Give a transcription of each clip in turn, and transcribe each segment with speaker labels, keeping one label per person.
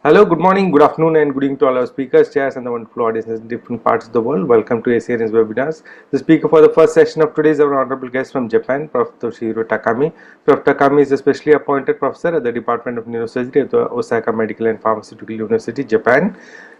Speaker 1: Hello, good morning, good afternoon, and good evening to all our speakers, chairs, and the wonderful audiences in different parts of the world. Welcome to ACNS webinars. The speaker for the first session of today is our honorable guest from Japan, Prof. Toshihiro Takami. Prof. Takami is a specially appointed professor at the Department of Neurosurgery at the Osaka Medical and Pharmaceutical University, Japan.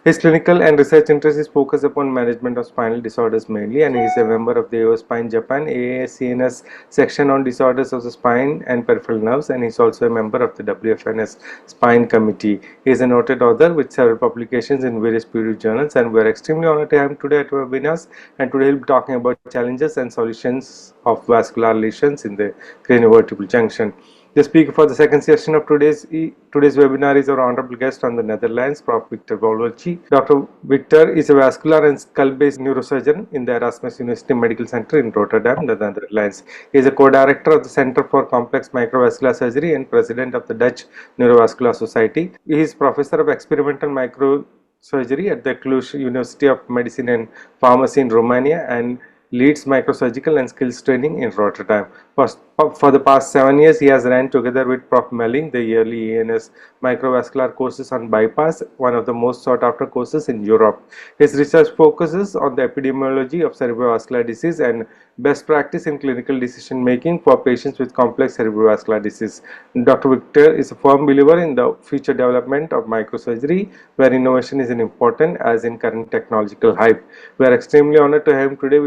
Speaker 1: His clinical and research interests is focused upon management of spinal disorders mainly, and he is a member of the AO Spine Japan ACNS section on disorders of the spine and peripheral nerves, and he is also a member of the WFNS Spine Committee. He is a noted author with several publications in various peer-reviewed journals, and we are extremely honored to have him today at our webinars. And today he'll be talking about challenges and solutions of vascular lesions in the craniovertebral junction. The speaker for the second session of today's webinar is our honorable guest from the Netherlands, Prof. Victor Bolwolci. Dr. Victor is a vascular and skull-based neurosurgeon in the Erasmus University Medical Center in Rotterdam, the Netherlands. He is a co-director of the Center for Complex Microvascular Surgery and president of the Dutch Neurovascular Society. He is professor of experimental microsurgery at the Cluj University of Medicine and Pharmacy in Romania and leads microsurgical and skills training in Rotterdam. For the past 7 years, he has ran together with Prof. Melling the yearly ANS microvascular courses on bypass, one of the most sought after courses in Europe. His research focuses on the epidemiology of cerebrovascular disease and best practice in clinical decision making for patients with complex cerebrovascular disease. Dr. Victor is a firm believer in the future development of microsurgery, where innovation is important as in current technological hype. We are extremely honored to have him today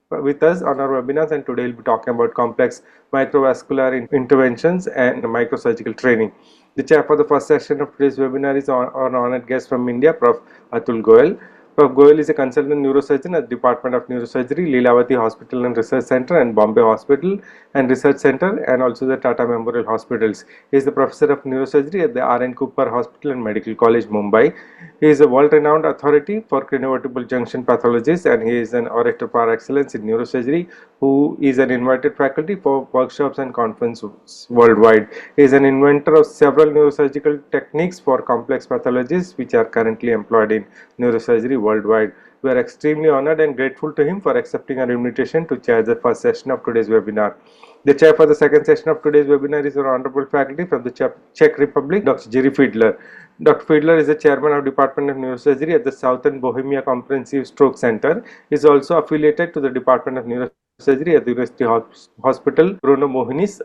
Speaker 1: with us on our webinars, and today we'll be talking about complex microvascular interventions and microsurgical training. The chair for the first session of today's webinar is our honored guest from India, Prof. Atul Goyal. Prof. Goyal is a consultant neurosurgeon at the Department of Neurosurgery, Leelavati Hospital and Research Center and Bombay Hospital and Research Center, and also the Tata Memorial Hospitals. He is the professor of neurosurgery at the R.N. Cooper Hospital and Medical College, Mumbai. He is a world-renowned authority for craniovertebral junction pathologies, and he is an orator par excellence in neurosurgery who is an invited faculty for workshops and conferences worldwide. He is an inventor of several neurosurgical techniques for complex pathologies which are currently employed in neurosurgery worldwide. We are extremely honored and grateful to him for accepting our invitation to chair the first session of today's webinar. The chair for the second session of today's webinar is our honorable faculty from the Czech Republic, Dr. Jiří Fiedler. Dr. Fiedler is the chairman of Department of Neurosurgery at the Southern Bohemia Comprehensive Stroke Center. He is also affiliated to the Department of Neurosurgery at the University Hospital Bruno Mohinis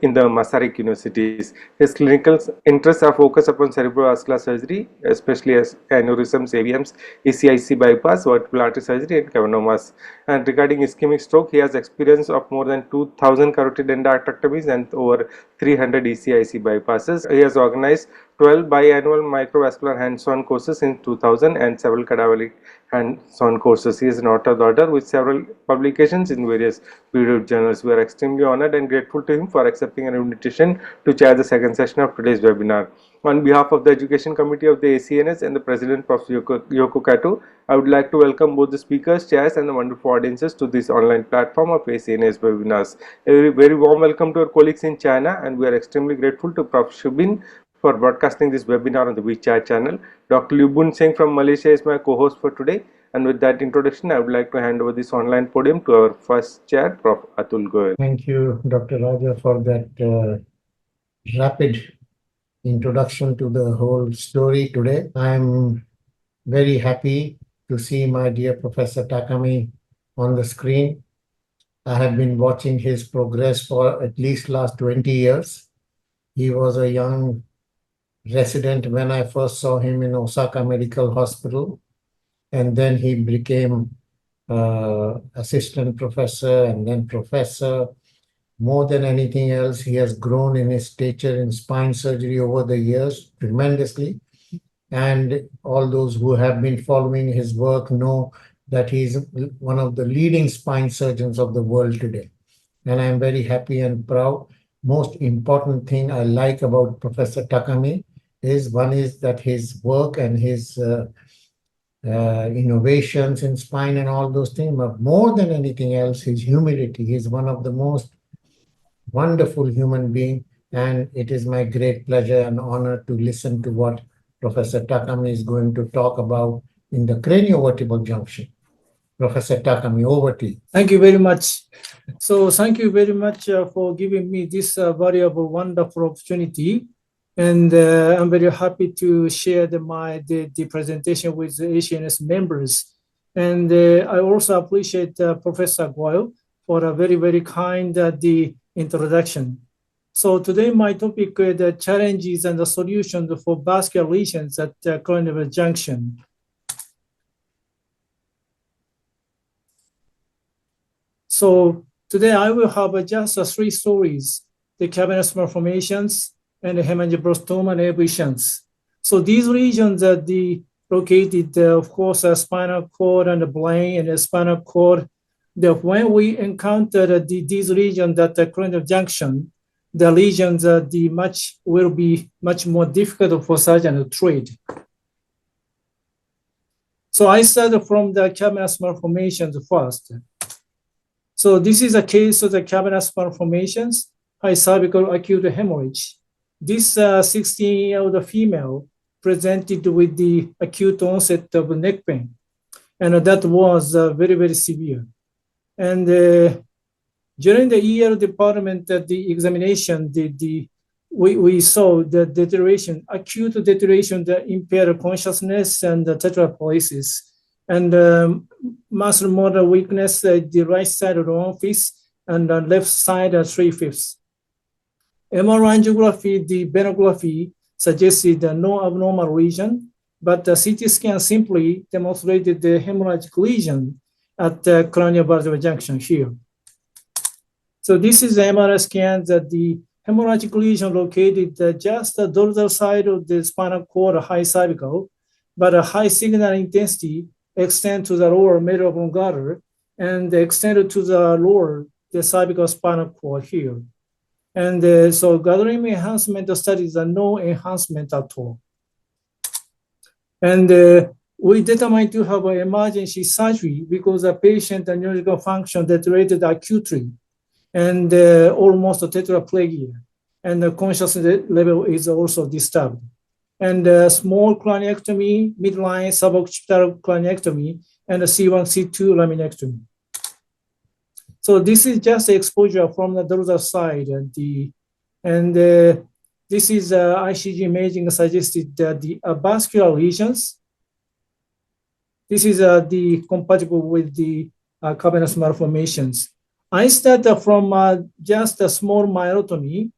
Speaker 1: in the Masaryk Universities. His clinical interests are focused upon cerebrovascular surgery, especially as aneurysms, AVMs, ECIC bypass, vertebral artery surgery, and cavernomas. And regarding ischemic stroke, he has experience of more than 2,000 carotid endarterectomies and over 300 ECIC bypasses. He has organized 12 biannual microvascular hands-on courses in 2000 and several cadaveric hands-on courses. He is an author with several publications in various peer-reviewed journals. We are extremely honored and grateful to him for accepting an invitation to chair the second session of today's webinar. On behalf of the Education Committee of the ACNS and the President, Prof. Yoko Kato, I would like to welcome both the speakers, chairs, and the wonderful audiences to this online platform of ACNS webinars. A very warm welcome to our colleagues in China, and we are extremely grateful to Prof. Shubin for broadcasting this webinar on the WeChat channel. Dr. Liubun Singh from Malaysia is my co-host for today. And with that introduction, I would like to hand over this online podium to our first chair, Prof. Atul Goyal.
Speaker 2: Thank you, Dr. Raja, for that rapid introduction to the whole story today. I'm very happy to see my dear Professor Takami on the screen. I have been watching his progress for at least last 20 years. He was a young resident when I first saw him in Osaka Medical Hospital, and then he became assistant professor and then professor. More than anything else, he has grown in his stature in spine surgery over the years tremendously. And all those who have been following his work know that he is one of the leading spine surgeons of the world today. And I'm very happy and proud. Most important thing I like about Professor Takami is that his work and his innovations in spine and all those things, but more than anything else, his humility. He's one of the most wonderful human being, and it is my great pleasure and honor to listen to what Professor Takami is going to talk about in the craniovertebral junction. Professor Takami, over to you.
Speaker 3: Thank you very much. So thank you very much for giving me this valuable, wonderful opportunity And I'm very happy to share the presentation with the ACNS members. And I also appreciate Professor Goyle for a very, very kind the introduction. So today my topic is the challenges and the solutions for vascular lesions at the coronary junction. So today I will have just three stories: the cavernous malformations and the hemangioblastoma and abrasions. So these regions are located, of course, spinal cord and the brain and the spinal cord. When we encounter these regions at the coronary junction, the lesions will be much more difficult for surgeon to treat. So I start from the cavernous malformations first. So this is a case of the cavernous malformations, high cervical acute hemorrhage. This 16-year-old female presented with the acute onset of neck pain, and that was very, very severe. And during the ER department, the examination, we saw the deterioration, acute deterioration, the impaired consciousness and the tetraplesis, and muscle motor weakness, the right side of the office, and the left side 3/5. MRI angiography, the venography suggested no abnormal region, but the CT scan simply demonstrated the hemorrhagic lesion at the craniovertebral junction here. So this is the MRI scan that the hemorrhagic lesion located just the dorsal side of the spinal cord, high cervical, but a high signal intensity extend to the lower middle oblongata and extended to the lower, the cervical spinal cord here. And so gathering enhancement studies are no enhancement at all. And we determined to have an emergency surgery because the patient neurological function deteriorated acutely and almost tetraplegia, and the consciousness level is also disturbed. And small craniectomy, midline suboccipital craniectomy, and a C1, C2 laminectomy. So this is just exposure from the dorsal side. This is ICG imaging suggested the vascular lesions. This is compatible with the cavernous malformations. I started from just a small myelotomy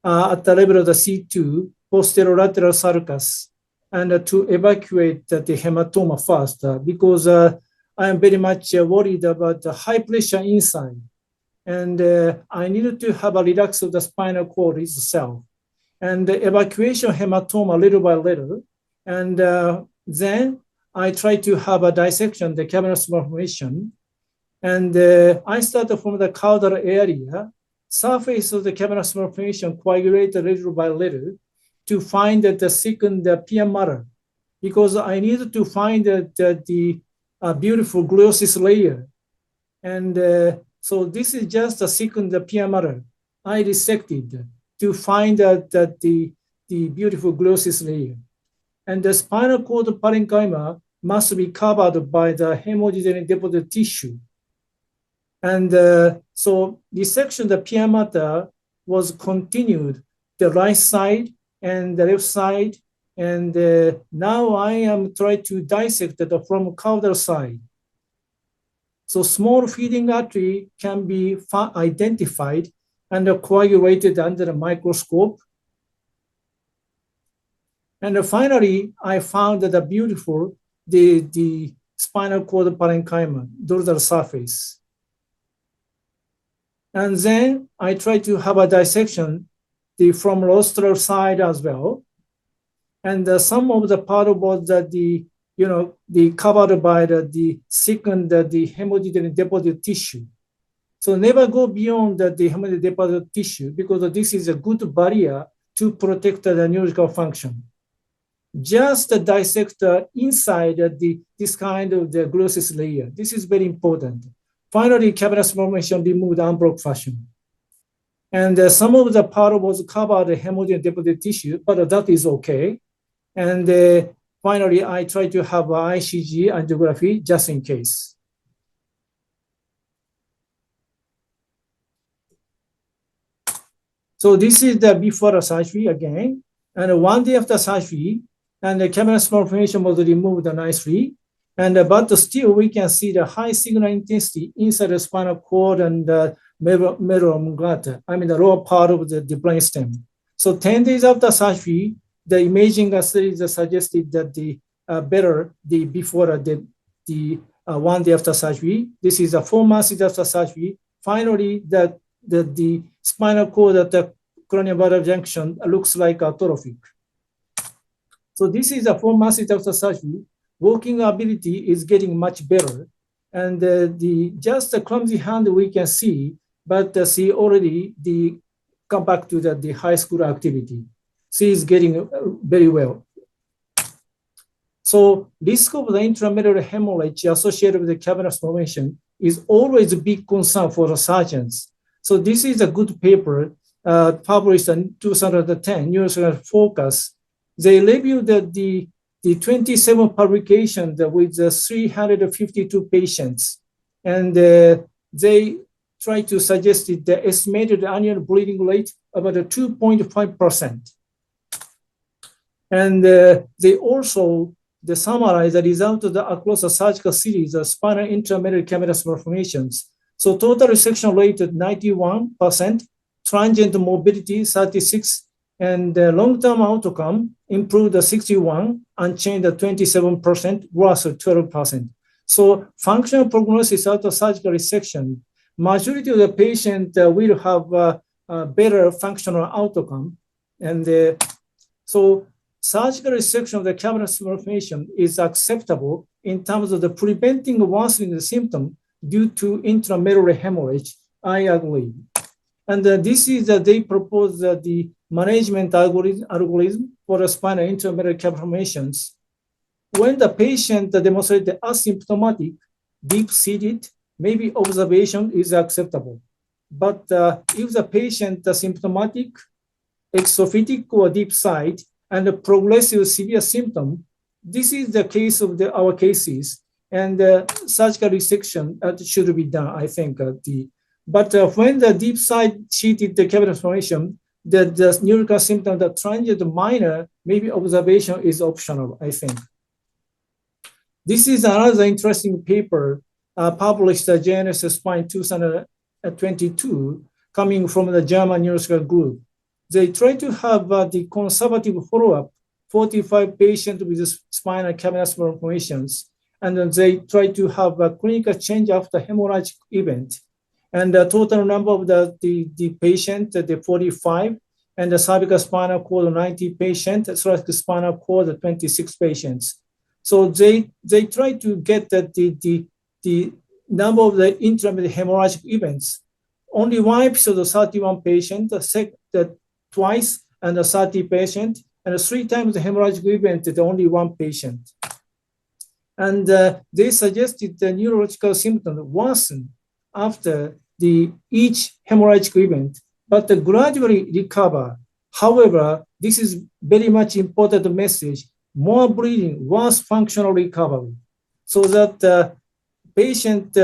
Speaker 3: at the level of the C2, posterolateral sulcus, and to evacuate the hematoma first because I am very much worried about the high pressure inside. And I needed to have a relax of the spinal cord itself. And the evacuation hematoma little by little. And then I tried to have a dissection, the cavernous malformation. And I started from the caudal area, surface of the cavernous malformation coagulated little by little to find the second pia mater, because I needed to find the beautiful glossus layer. And so this is just a second pia mater I dissected to find the beautiful glossus layer. And the spinal cord parenchyma must be covered by the hemodynamic deposit tissue. And so dissection, the pia mater was continued, the right side and the left side. And now I am trying to dissect it from caudal side. So small feeding artery can be identified and coagulated under the microscope. And finally, I found the beautiful, the spinal cord parenchyma, dorsal surface. And then I tried to have a dissection from rostral side as well. And some of the part was that the covered by the second, the hemodynamic deposit tissue. So never go beyond the hemodynamic deposit tissue because this is a good barrier to protect the neurological function. Just dissect inside this kind of the glossus layer. This is very important. Finally, cavernous malformation removed unblocked fashion. And some of the part was covered hemodynamic deposit tissue, but that is okay. And finally, I try to have ICG angiography just in case. So this is the before surgery again. And 1 day after surgery, and the cavernous malformation was removed nicely. But still, we can see the high signal intensity inside the spinal cord and medulla oblongata, I mean the lower part of the brainstem. So 10 days after surgery, the imaging studies suggested that before the 1 day after surgery. This is 4 months after surgery. Finally, the spinal cord at the cranial junction looks like atrophic. So this is 4 months after surgery. Walking ability is getting much better. And just the clumsy hand we can see, but she already come back to the high school activity. She is getting very well. So risk of the intramedullary hemorrhage associated with the cavernous formation is always a big concern for the surgeons. So this is a good paper published in 2010, Neurovascular Focus. They reviewed the 27 publications with 352 patients. And they tried to suggest the estimated annual bleeding rate about 2.5%. And they also summarize the result of across the surgical series of spinal intramedullary cavernous malformations. So total resection rate at 91%, transient mobility 36%, and long-term outcome improved 61%, unchanged 27%, worse 12%. So functional prognosis after surgical resection, majority of the patient will have a better functional outcome. And so surgical resection of the cavernous malformation is acceptable in terms of the preventing worsening the symptom due to intramedullary hemorrhage. I agree. And this is they propose the management algorithm for the spinal intramedullary cavernous malformations. When the patient demonstrates asymptomatic, deep-seated, maybe observation is acceptable. But if the patient is symptomatic, exophytic or deep side, and a progressive severe symptom, this is the case of our cases, and surgical resection should be done, I think. But when the deep side sheeted the cavernous formation, the neurological symptom, the transient minor, maybe observation is optional, I think. This is another interesting paper published at JNS Spine 2022, coming from the German neurovascular group. They try to have the conservative follow-up, 45 patients with spinal cavernous malformations, and then they try to have a clinical change after hemorrhagic event. And the total number of the patient, the 45, and the cervical spinal cord 90 patients, thoracic spinal cord 26 patients. So they try to get the number of the intramedullary hemorrhagic events. Only one episode of 31 patients, twice and 30 patients, and 3 times the hemorrhagic event is only 1 patient. And they suggested the neurological symptoms worsen after each hemorrhagic event, but gradually recover. However, this is very much important message, more bleeding, worse functional recovery. So that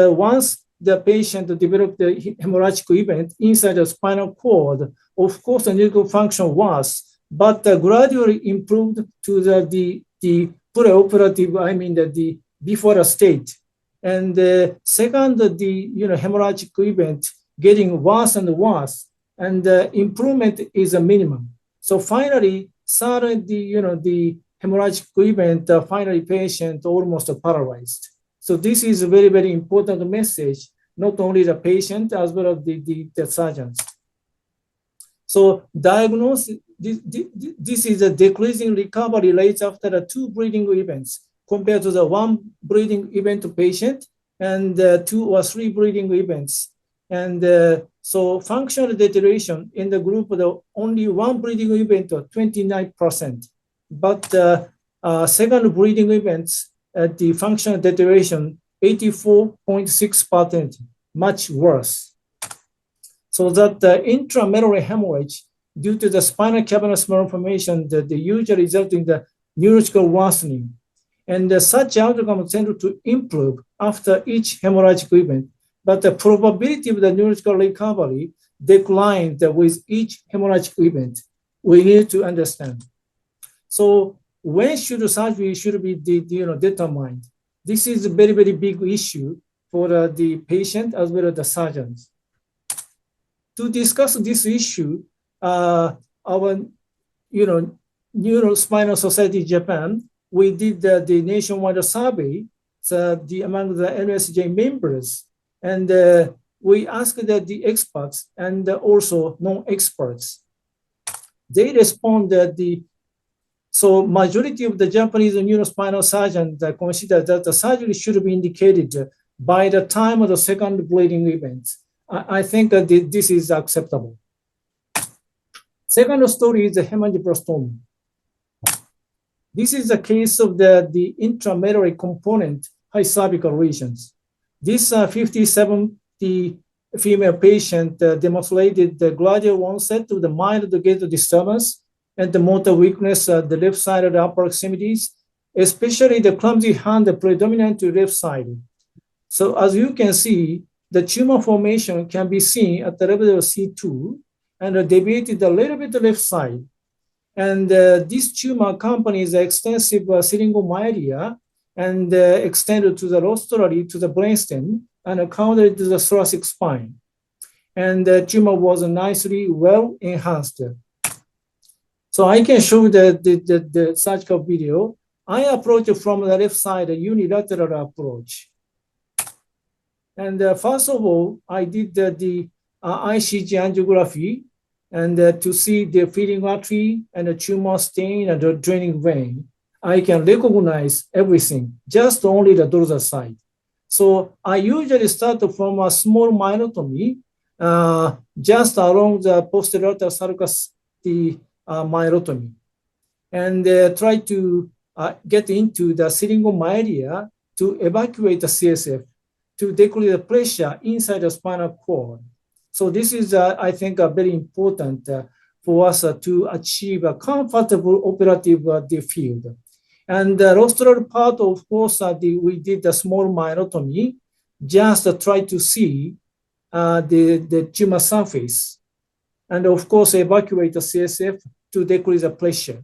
Speaker 3: once the patient developed the hemorrhagic event inside the spinal cord, of course, the neurological function was, but gradually improved to the preoperative, I mean the before a state. And second, the hemorrhagic event getting worse and worse, and improvement is a minimum. So finally, third, the hemorrhagic event, finally patient almost paralyzed. So this is a very, very important message, not only the patient as well as the surgeons. So diagnosis, this is a decreasing recovery rates after the 2 bleeding events compared to the 1 bleeding event patient and 2 or 3 bleeding events. And so functional deterioration in the group of only 1 bleeding event of 29%. But second bleeding events, the functional deterioration 84.6%, much worse. So that the intramedullary hemorrhage due to the spinal cavernous malformation, the usual result in the neurological worsening. And such outcomes tend to improve after each hemorrhagic event, but the probability of the neurological recovery declined with each hemorrhagic event. We need to understand. So when should surgery should be determined? This is a very, very big issue for the patient as well as the surgeons. To discuss this issue, our Neurospinal Society Japan, we did the nationwide survey among the NSJ members, and we asked the experts and also non-experts. They responded so majority of the Japanese neurospinal surgeons consider that the surgery should be indicated by the time of the second bleeding event. I think that this is acceptable. Second story is the hemangioblastoma. This is the case of the intramedullary component high cervical lesions. This 57 female patient demonstrated the gradual onset of the mild gait disturbance and the motor weakness at the left side of the upper extremities, especially the clumsy hand predominant to left side. So as you can see, the tumor formation can be seen at the level of C2 and deviated a little bit to the left side. And this tumor accompanies the extensive syringomyelia and extended to the rostrally to the brainstem and countered to the thoracic spine. And the tumor was nicely well enhanced. So I can show the surgical video. I approach from the left side, a unilateral approach. And first of all, I did the ICG angiography and to see the feeding artery and the tumor stain and the draining vein. I can recognize everything, just only the dorsal side. So I usually start from a small myelotomy, just along the posterior sulcus, the myelotomy, and try to get into the syringomyelia to evacuate the CSF to decrease the pressure inside the spinal cord. So this is, I think, very important for us to achieve a comfortable operative field. And the rostral part, of course, we did a small myelotomy, just to try to see the tumor surface. And of course, evacuate the CSF to decrease the pressure.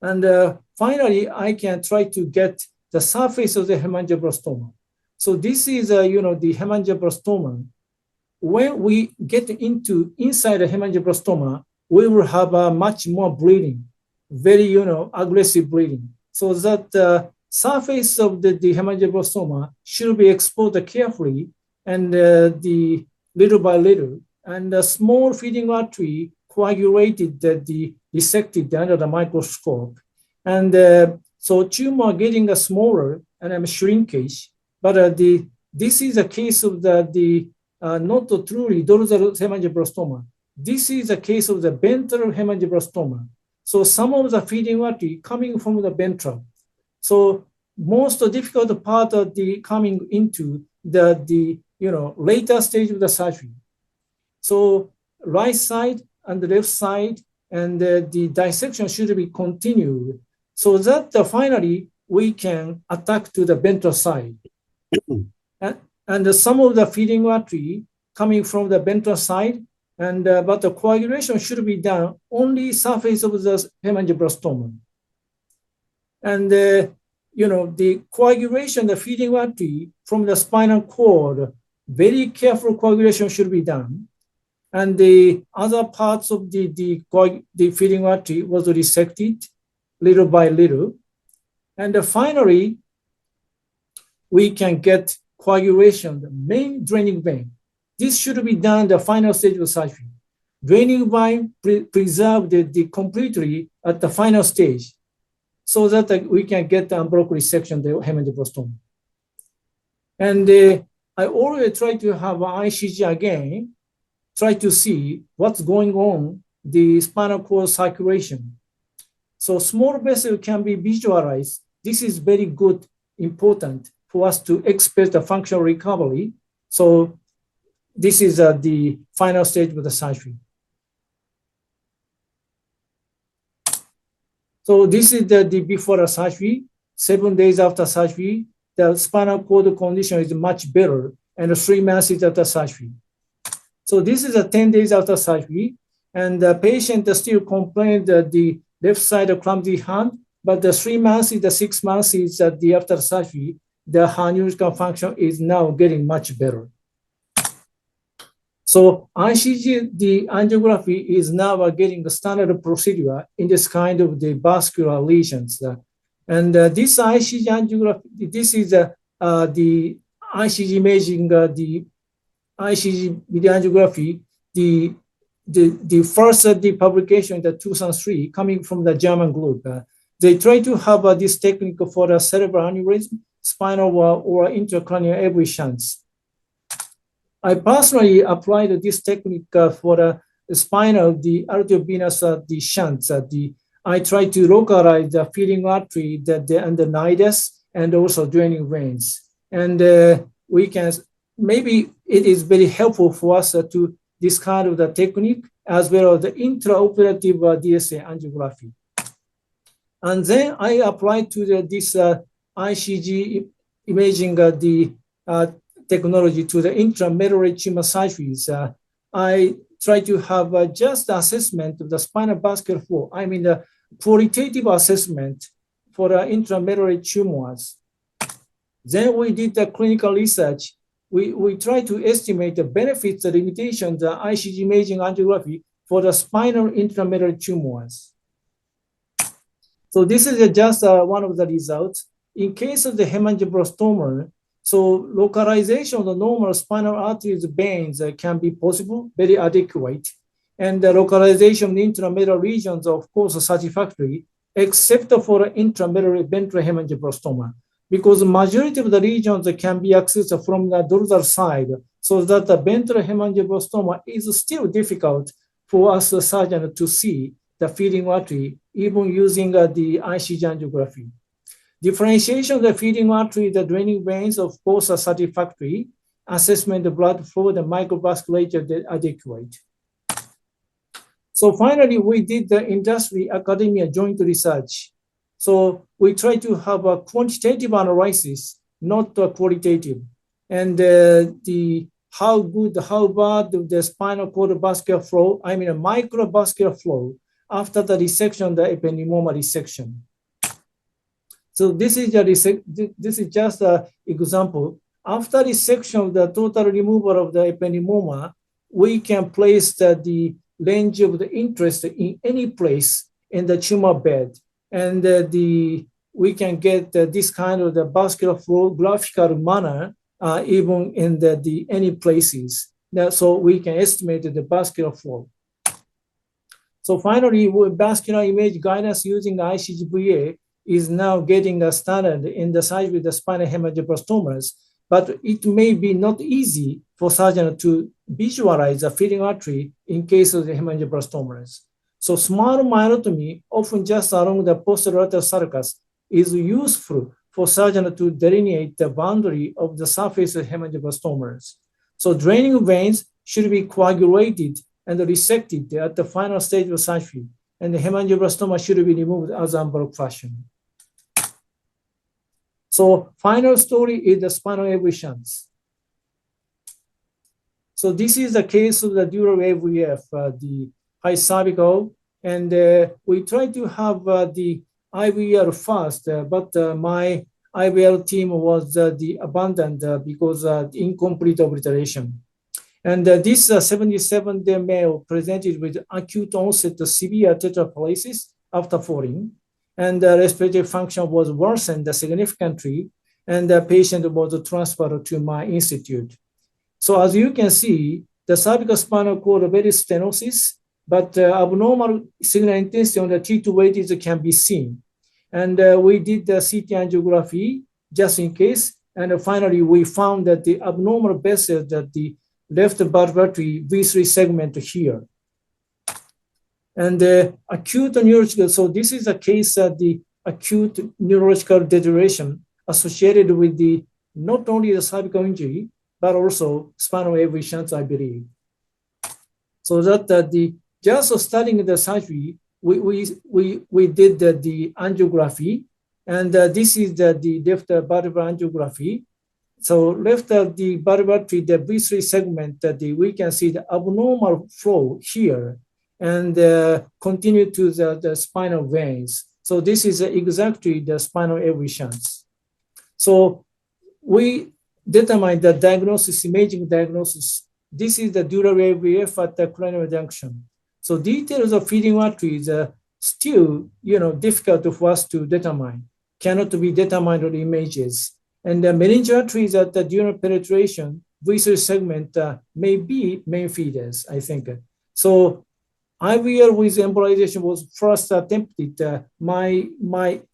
Speaker 3: And finally, I can try to get the surface of the hemangioblastoma. So this is, the hemangioblastoma. When we get into inside the hemangioblastoma, we will have much more bleeding, very, aggressive bleeding. So that the surface of the hemangioblastoma should be exposed carefully and the little by little. And the small feeding artery coagulated, dissected under the microscope. And so tumor getting smaller and shrinkage. But this is a case of the not truly dorsal hemangioblastoma. This is a case of the ventral hemangioblastoma. So some of the feeding artery coming from the ventral. So most difficult part of the coming into the later stage of the surgery. So right side and the left side and the dissection should be continued so that finally we can attack to the ventral side. And some of the feeding artery coming from the ventral side, and but the coagulation should be done only surface of the hemangioblastoma. And the coagulation, the feeding artery from the spinal cord, very careful coagulation should be done. And the other parts of the feeding artery was resected little by little. And finally, we can get coagulation, the main draining vein. This should be done in the final stage of surgery. Draining vein preserved completely at the final stage so that we can get the unblocked resection, the hemangioblastoma. And I always try to have an ICG again, try to see what's going on, the spinal cord circulation. So small vessel can be visualized. This is very good, important for us to expect the functional recovery. So this is the final stage of the surgery. So this is the before the surgery. 7 days after surgery, the spinal cord condition is much better, and 3 months after surgery. So this is 10 days after surgery, and the patient still complained that left side of clumsy hand, but the 3 months, the 6 months is the after surgery, the hand neurological function is now getting much better. So ICG, the angiography is now getting the standard procedure in this kind of the vascular lesions. And this ICG angiography, this is the ICG imaging, the ICG video angiography, the first the publication, the 2003, coming from the German group. They try to have this technique for the cerebral aneurysm, spinal or intracranial AV shunts. I personally applied this technique for the spinal, the arteriovenous, the shunts. I try to localize the feeding artery, and the nidus, and also draining veins. And we can, maybe it is very helpful for us to this kind of the technique, as well as the intraoperative DSA angiography. And then I applied to this ICG imaging technology to the intramedullary tumor surgeries. I try to have just assessment of the spinal vascular flow. I mean, the qualitative assessment for the intramedullary tumors. Then we did the clinical research. We try to estimate the benefits, the limitations, the ICG imaging angiography for the spinal intramedullary tumors. So this is just one of the results. In case of the hemangioblastoma, so localization of the normal spinal arteries veins can be possible, very adequate. And the localization of the intramedullary regions, of course, satisfactory, except for intramedullary ventral hemangioblastoma, because the majority of the regions can be accessed from the dorsal side, so that the ventral hemangioblastoma is still difficult for us, the surgeon, to see the feeding artery, even using the ICG angiography. Differentiation of the feeding artery, the draining veins, of course, are satisfactory. Assessment of blood flow, the microvasculature adequate. So finally, we did the industry academia joint research. So we try to have a quantitative analysis, not qualitative. And how good, how bad the spinal cord vascular flow, I mean a microvascular flow after the resection, the ependymoma resection. So this is just an example. After resection of the total removal of the ependymoma, we can place the range of the interest in any place in the tumor bed. And we can get this kind of the vascular flow graphical manner even in any places. So we can estimate the vascular flow. So finally, vascular image guidance using the ICGVA is now getting a standard in the site with the spinal hemangioblastomas, but it may be not easy for surgeon to visualize the feeding artery in case of the hemangioblastomas. So small myotomy, often just along the posterolateral sulcus, is useful for surgeon to delineate the boundary of the surface of hemangioblastomas. So draining veins should be coagulated and resected at the final stage of surgery, and the hemangioblastoma should be removed as envelope fashion. So final story is the spinal AV shunts. So this is the case of the dural AVF, the high cervical, and we try to have the IVL first, but my IVL team was abandoned because incomplete obliteration. And this 77-day male presented with acute onset severe tetraplesis after falling, and respiratory function was worsened significantly, and the patient was transferred to my institute. So as you can see, the cervical spinal cord very stenosis, but abnormal signal intensity on the T2 weightage can be seen. And we did the CT angiography just in case, and finally we found that the abnormal vessels that the left valvulatory V3 segment here. And acute neurological, so this is a case of the acute neurological deterioration associated with the not only the cervical injury, but also spinal AV shunts, I believe. So that just studying the surgery, we did the angiography, and this is the left valvular angiography. So left the valvulatory, the V3 segment, we can see the abnormal flow here. and continue to the spinal veins. So this is exactly the spinal AV shunts. So we determine the diagnosis, imaging diagnosis. This is the dural AVF at the cranial junction. So details of feeding artery is still, difficult for us to determine, cannot be determined on images. And the meningeal arteries at the dural penetration, visual segment may be main feeders, I think. So IVR with embolization was first attempted. My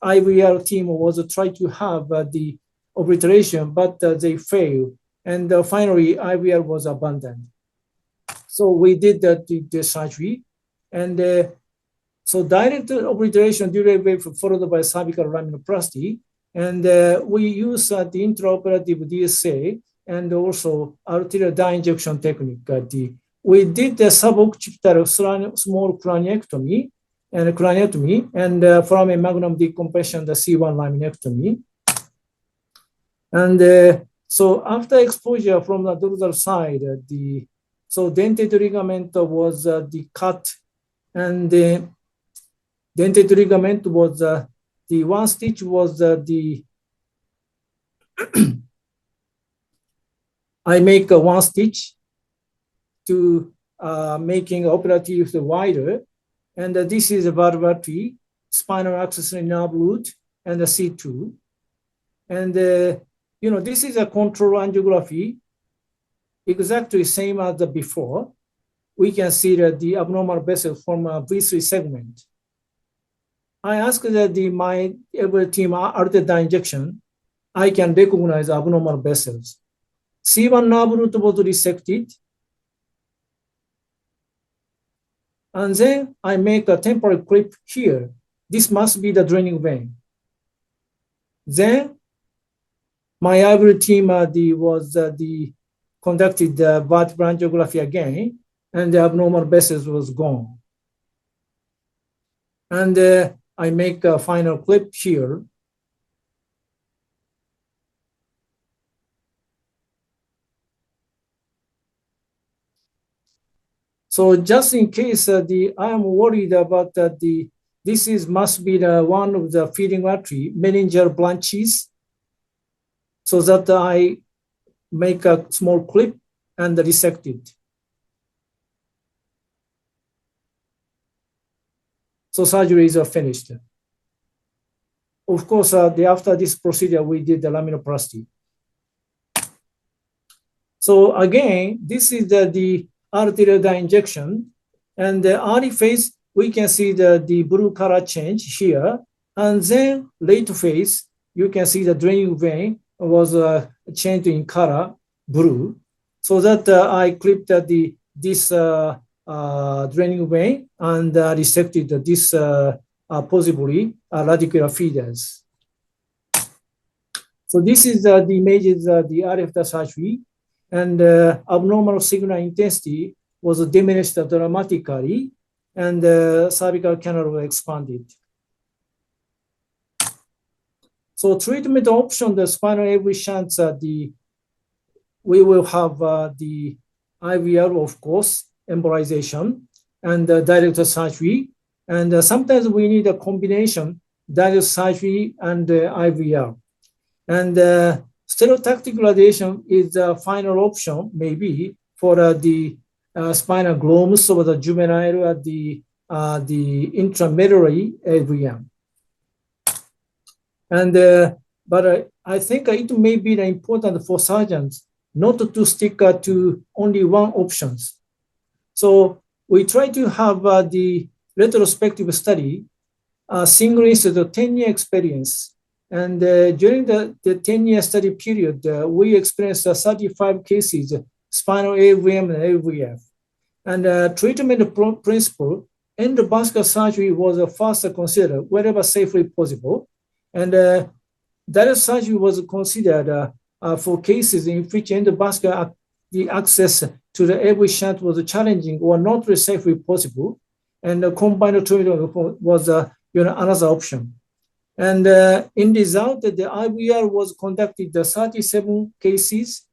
Speaker 3: IVR team was trying to have the obliteration, but they failed. And finally, IVR was abandoned. So we did the surgery. And so direct obliteration during followed by cervical laminoplasty. And we use the intraoperative DSA and also arterial dye injection technique. We did the suboccipital small craniotomy and from a magnum decompression, the C1 laminectomy. And so after exposure from the dorsal side, so dentate ligament was the cut, and the dentate ligament was the one stitch was the I make one stitch to making operative wider, and this is a vertebral tree, spinal accessory nerve root, and the C2, and this is a control angiography, exactly same as the before. We can see that the abnormal vessel from a V3 segment. I asked that my every team after the injection, I can recognize abnormal vessels. C1 nerve root was resected. And then I make a temporary clip here. This must be the draining vein. Then my IVR team conducted the vertebral angiography again, and the abnormal vessels was gone. And I make a final clip here. So just in case I am worried about this must be one of the feeding artery, meningeal branches, so that I make a small clip and resect it. So surgery is finished. Of course, after this procedure, we did the laminoplasty. So again, this is the arterial dye injection, and the early phase, we can see the blue color change here, and then late phase, you can see the draining vein was changed in color blue, so that I clipped this draining vein and resected this possibly radicular feeders. So this is the images the after surgery, and abnormal signal intensity was diminished dramatically, and cervical canal was expanded. So treatment option, the spinal AV shunts, we will have the IVR, of course, embolization, and direct surgery. And sometimes we need a combination, direct surgery and IVR. And stereotactic radiation is the final option, maybe, for the spinal glomus or the juvenile, the intramedullary AVM. And but I think it may be important for surgeons not to stick to only one options. So we try to have the retrospective study, single institute 10-year experience. And during the 10-year study period, we experienced 35 cases, spinal AVM and AVF. And treatment principle, endovascular surgery was first considered wherever safely possible. And direct surgery was considered for cases in which endovascular the access to the AV shunt was challenging or not safely possible. And combined treatment was another option. And in result, the IVR was conducted 37 cases,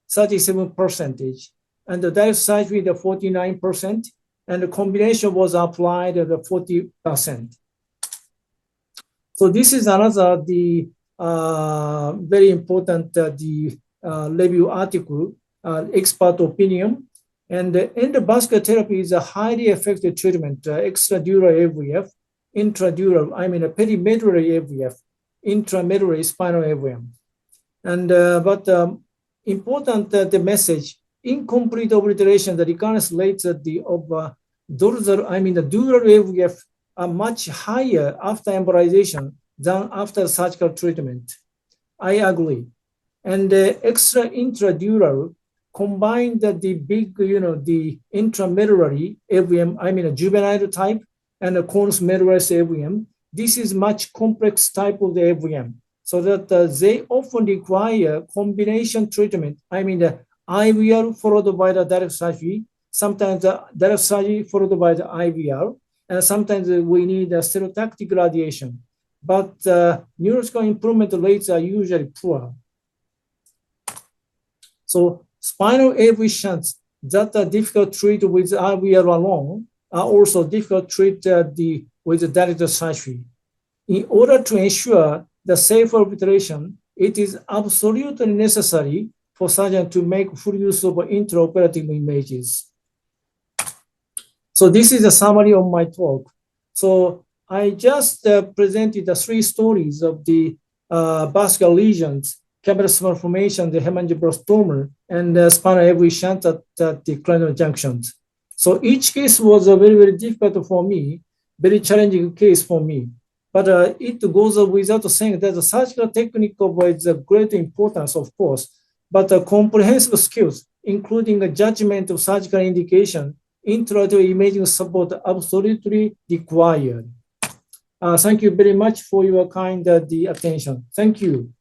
Speaker 3: 37%, and the direct surgery, the 49%, and the combination was applied at 40%. So this is another very important review article, expert opinion. And endovascular therapy is a highly effective treatment, extradural AVF, intradural, perimedullary AVF, intramedullary spinal AVM. And important the message, incomplete obliteration, the recurrence rates of the dural AVF are much higher after embolization than after surgical treatment. I agree. And extra intradural combined the big, the intramedullary AVM, a juvenile type, and a conus medullaris AVM. This is much complex type of the AVM, so that they often require combination treatment. The IVR followed by the direct surgery, sometimes the direct surgery followed by the IVR, and sometimes we need a stereotactic radiation. But neurological improvement rates are usually poor. So spinal AV shunts that are difficult to treat with IVR alone are also difficult to treat with the direct surgery. In order to ensure the safe obliteration, it is absolutely necessary for surgeon to make full use of intraoperative images. So this is a summary of my talk. So I just presented the 3 stories of the vascular lesions, cavernous malformation, the hemangioblastoma, and spinal AV shunt at the cranial junctions. So each case was very, very difficult for me, very challenging case for me. But it goes without saying that the surgical technique is of great importance, of course, but comprehensive skills, including a judgment of surgical indication, intraocular imaging support absolutely required. Thank you very much for your kind attention. Thank you.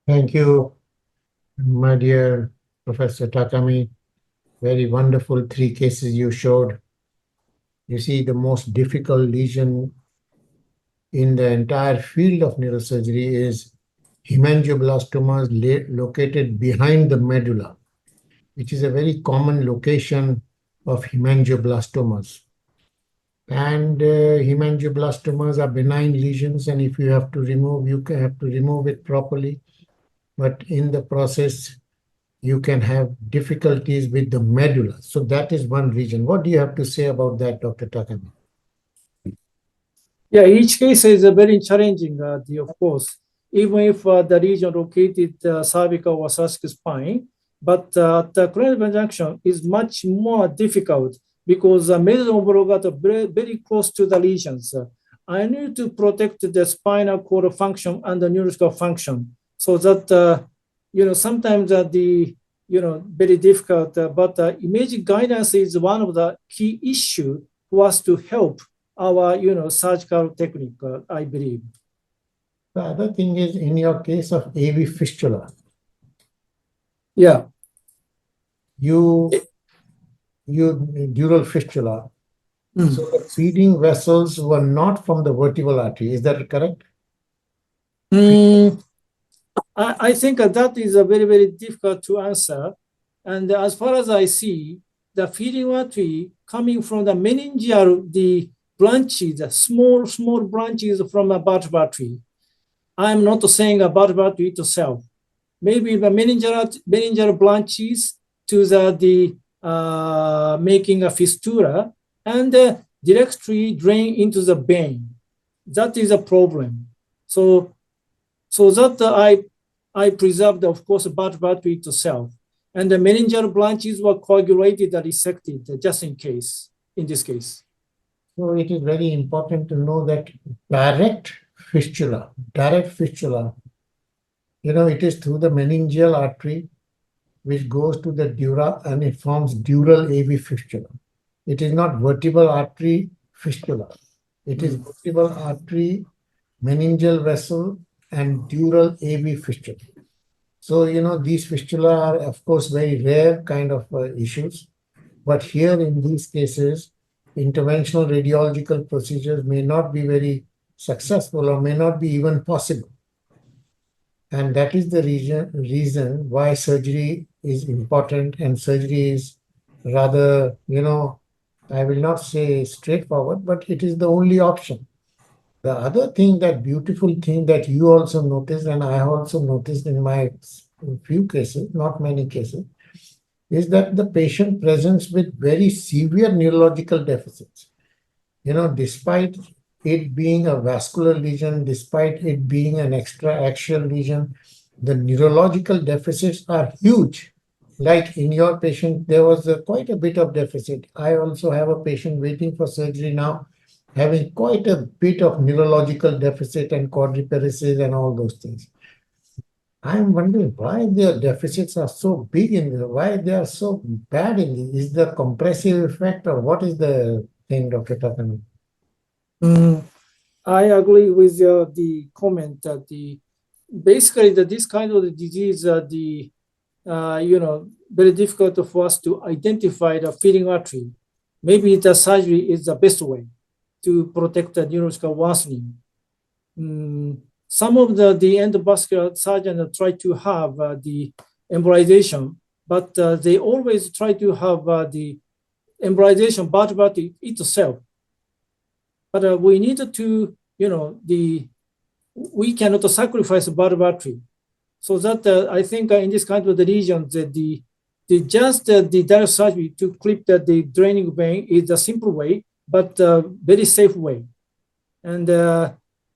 Speaker 2: Thank you, my dear Professor Takami. Very wonderful 3 cases you showed. You see, the most difficult lesion in the entire field of neurosurgery is hemangioblastomas located behind the medulla, which is a very common location of hemangioblastomas. And hemangioblastomas are benign lesions, and if you have to remove, you have to remove it properly. But in the process, you can have difficulties with the medulla. So that is one region. What do you have to say about that, Dr. Takami?
Speaker 3: Yeah, each case is very challenging, of course, even if the region located cervical or thoracic spine, but the cranial junction is much more difficult because the medulla oblongata are very close to the lesions. I need to protect the spinal cord function and the neurological function, so that sometimes very difficult, but imaging guidance is one of the key issues for us to help our surgical technique, I believe.
Speaker 2: The other thing is, in your case of AV fistula,
Speaker 3: yeah,
Speaker 2: you dural fistula,
Speaker 3: Mm.
Speaker 2: so the feeding vessels were not from the vertebral artery. Is that correct?
Speaker 3: I think that is a very, very difficult to answer. And as far as I see, the feeding artery coming from the meningeal, the branches, the small branches from a vertebral artery. I'm not saying a vertebral artery itself. Maybe the meningeal branches to the making a fistula and directly drain into the vein. That is a problem. So that I preserved, of course, vertebral artery itself. And the meningeal branches were coagulated and resected just in case, in this case.
Speaker 2: So it is very important to know that direct fistula, it is through the meningeal artery which goes to the dura and it forms dural AV fistula. It is not vertebral artery fistula. It is vertebral artery, meningeal vessel, and dural AV fistula. So, these fistula are, of course, very rare kind of issues. But here in these cases, interventional radiological procedures may not be very successful or may not be even possible. And that is the reason why surgery is important, and surgery is rather, I will not say straightforward, but it is the only option. The other thing, that beautiful thing that you also noticed, and I also noticed in my few cases, not many cases, is that the patient presents with very severe neurological deficits. Despite it being a vascular lesion, despite it being an extra-axial lesion, the neurological deficits are huge. Like in your patient, there was quite a bit of deficit. I also have a patient waiting for surgery now, having quite a bit of neurological deficit and quadriparesis and all those things. I'm wondering why their deficits are so big why they are so bad is the compressive effect, or what is the thing, Dr. Takami?
Speaker 3: I agree with the comment that basically this kind of disease, very difficult for us to identify the feeding artery. Maybe the surgery is the best way to protect the neurological worsening. Some of the endovascular surgeons try to have the embolization, but they always try to have the embolization vertebrae itself. But we need to, we cannot sacrifice vertebrae. So that I think in this kind of the region, the direct surgery to clip the draining vein is a simple way, but very safe way, and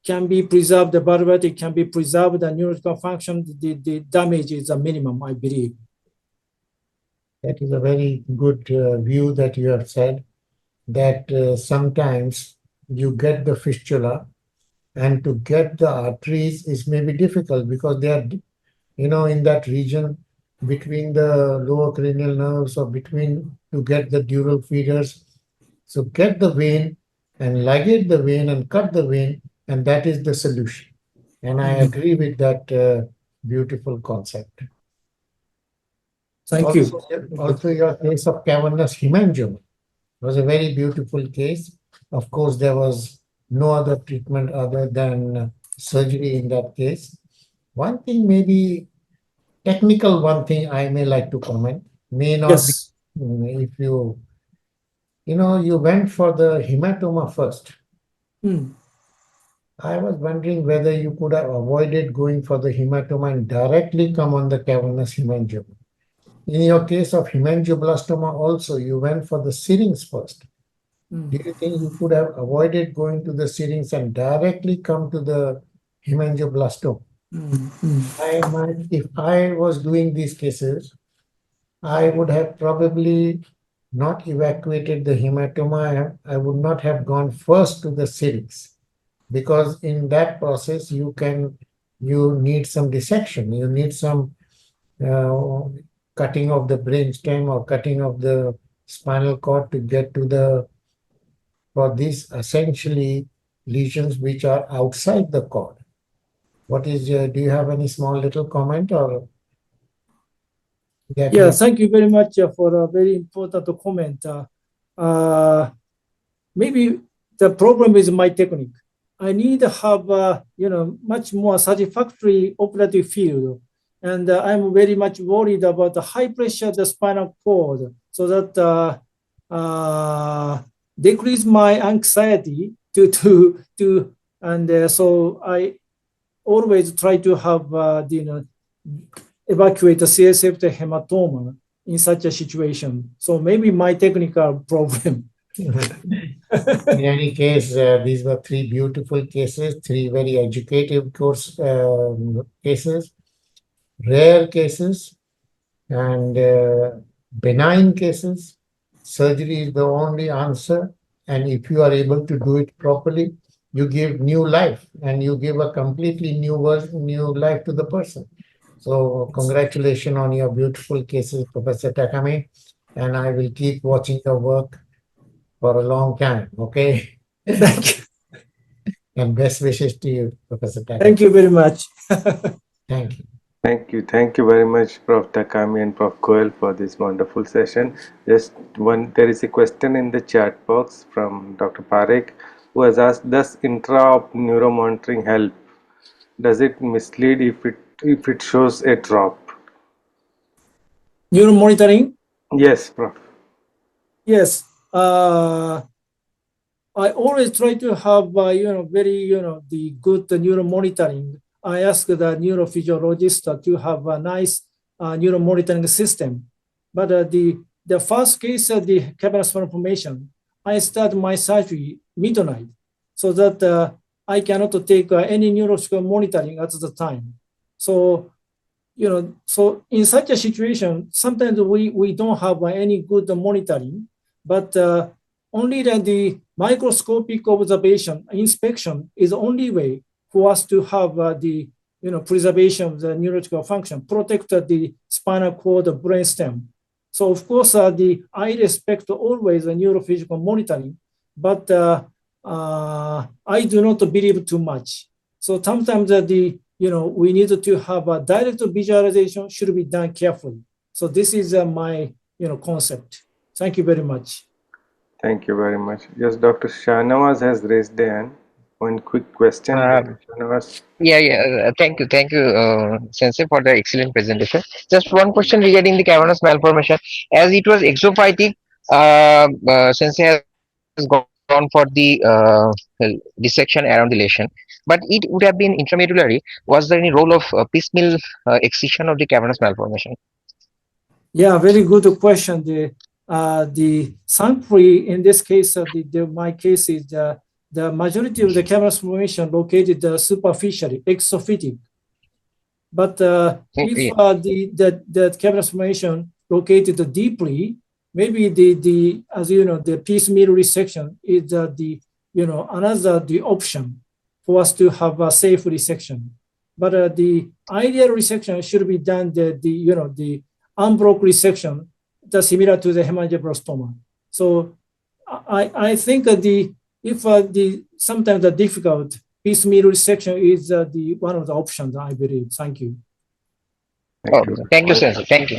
Speaker 3: can be preserved. The vertebrae can be preserved. The neurological function, the damage is a minimum, I believe.
Speaker 2: That is a very good view that you have said, that sometimes you get the fistula, and to get the arteries is maybe difficult because they are, in that region between the lower cranial nerves, or to get the dural feeders. So get the vein and ligate the vein and cut the vein, and that is the solution. And I agree with that beautiful concept.
Speaker 3: Thank you.
Speaker 2: Also, your case of cavernous hemangioma was a very beautiful case. Of course, there was no other treatment other than surgery in that case. One thing, maybe technical one thing I may like to comment, may not
Speaker 3: Yes.
Speaker 2: be, if you went for the hematoma first. I was wondering whether you could have avoided going for the hematoma and directly come on the cavernous hemangioma. In your case of hemangioblastoma also, you went for the syrinx first. Do you think you could have avoided going to the syrinx and directly come to the hemangioblastoma? If I was doing these cases, I would have probably not evacuated the hematoma. I would not have gone first to the syrinx, because in that process you need some dissection. You need some cutting of the brainstem or cutting of the spinal cord to get to for these essentially lesions which are outside the cord. Do you have any small little comment or?
Speaker 3: Yeah, thank you very much for a very important comment. Maybe the problem is my technique. I need to have much more satisfactory operative field, and I'm very much worried about the high pressure the spinal cord, so that decrease my anxiety so I always try to have evacuate the CSF the hematoma in such a situation. So maybe my technical problem.
Speaker 2: In any case, these were three beautiful cases, three very educative cases, rare cases, and benign cases. Surgery is the only answer, and if you are able to do it properly, you give new life, and you give a completely new life to the person. So congratulations on your beautiful cases, Professor Takami, and I will keep watching your work for a long time, okay?
Speaker 3: Thank you.
Speaker 2: And best wishes to you, Professor Takami.
Speaker 3: Thank you very much.
Speaker 2: Thank you.
Speaker 1: Thank you very much, Prof. Takami and Prof. Goel, for this wonderful session. There is a question in the chat box from Dr. Parekh, who has asked, does intra-op neuromonitoring help? Does it mislead if it shows a drop?
Speaker 3: Neuromonitoring?
Speaker 1: Yes, Prof.
Speaker 3: Yes. I always try to have, very, the good neuro monitoring. I ask the neurophysiologist to have a nice neuro monitoring system. But the first case of the cavernous malformation, I start my surgery midnight so that I cannot take any neurological monitoring at the time. So, so in such a situation, sometimes we don't have any good monitoring, but only the microscopic observation, inspection is the only way for us to have the preservation of the neurological function, protect the spinal cord, the brainstem. So of course, I respect always the neurophysical monitoring, but I do not believe too much. So sometimes we need to have a direct visualization should be done carefully. So this is my concept. Thank you very much.
Speaker 1: Thank you very much. Yes, Dr. Shahnawaz has raised their hand. One quick question. Shahnawaz.
Speaker 4: Thank you, Sensei, for the excellent presentation. Just one question regarding the cavernous malformation. As it was exophytic, Sensei has gone for the dissection around the lesion, but it would have been intramedullary. Was there any role of piecemeal excision of the cavernous malformation?
Speaker 3: Yeah, very good question. The thankfully in this case, my case is the majority of the cavernous formation located superficially, exophytic. But if the cavernous formation located deeply, maybe the as you know the piecemeal resection is another option for us to have a safe resection. But the ideal resection should be done the unbroken resection, similar to the hemangioblastoma. So I think sometimes the difficult piecemeal resection is the one of the options, I believe. Thank you.
Speaker 4: Thank you, Sensei. Thank you.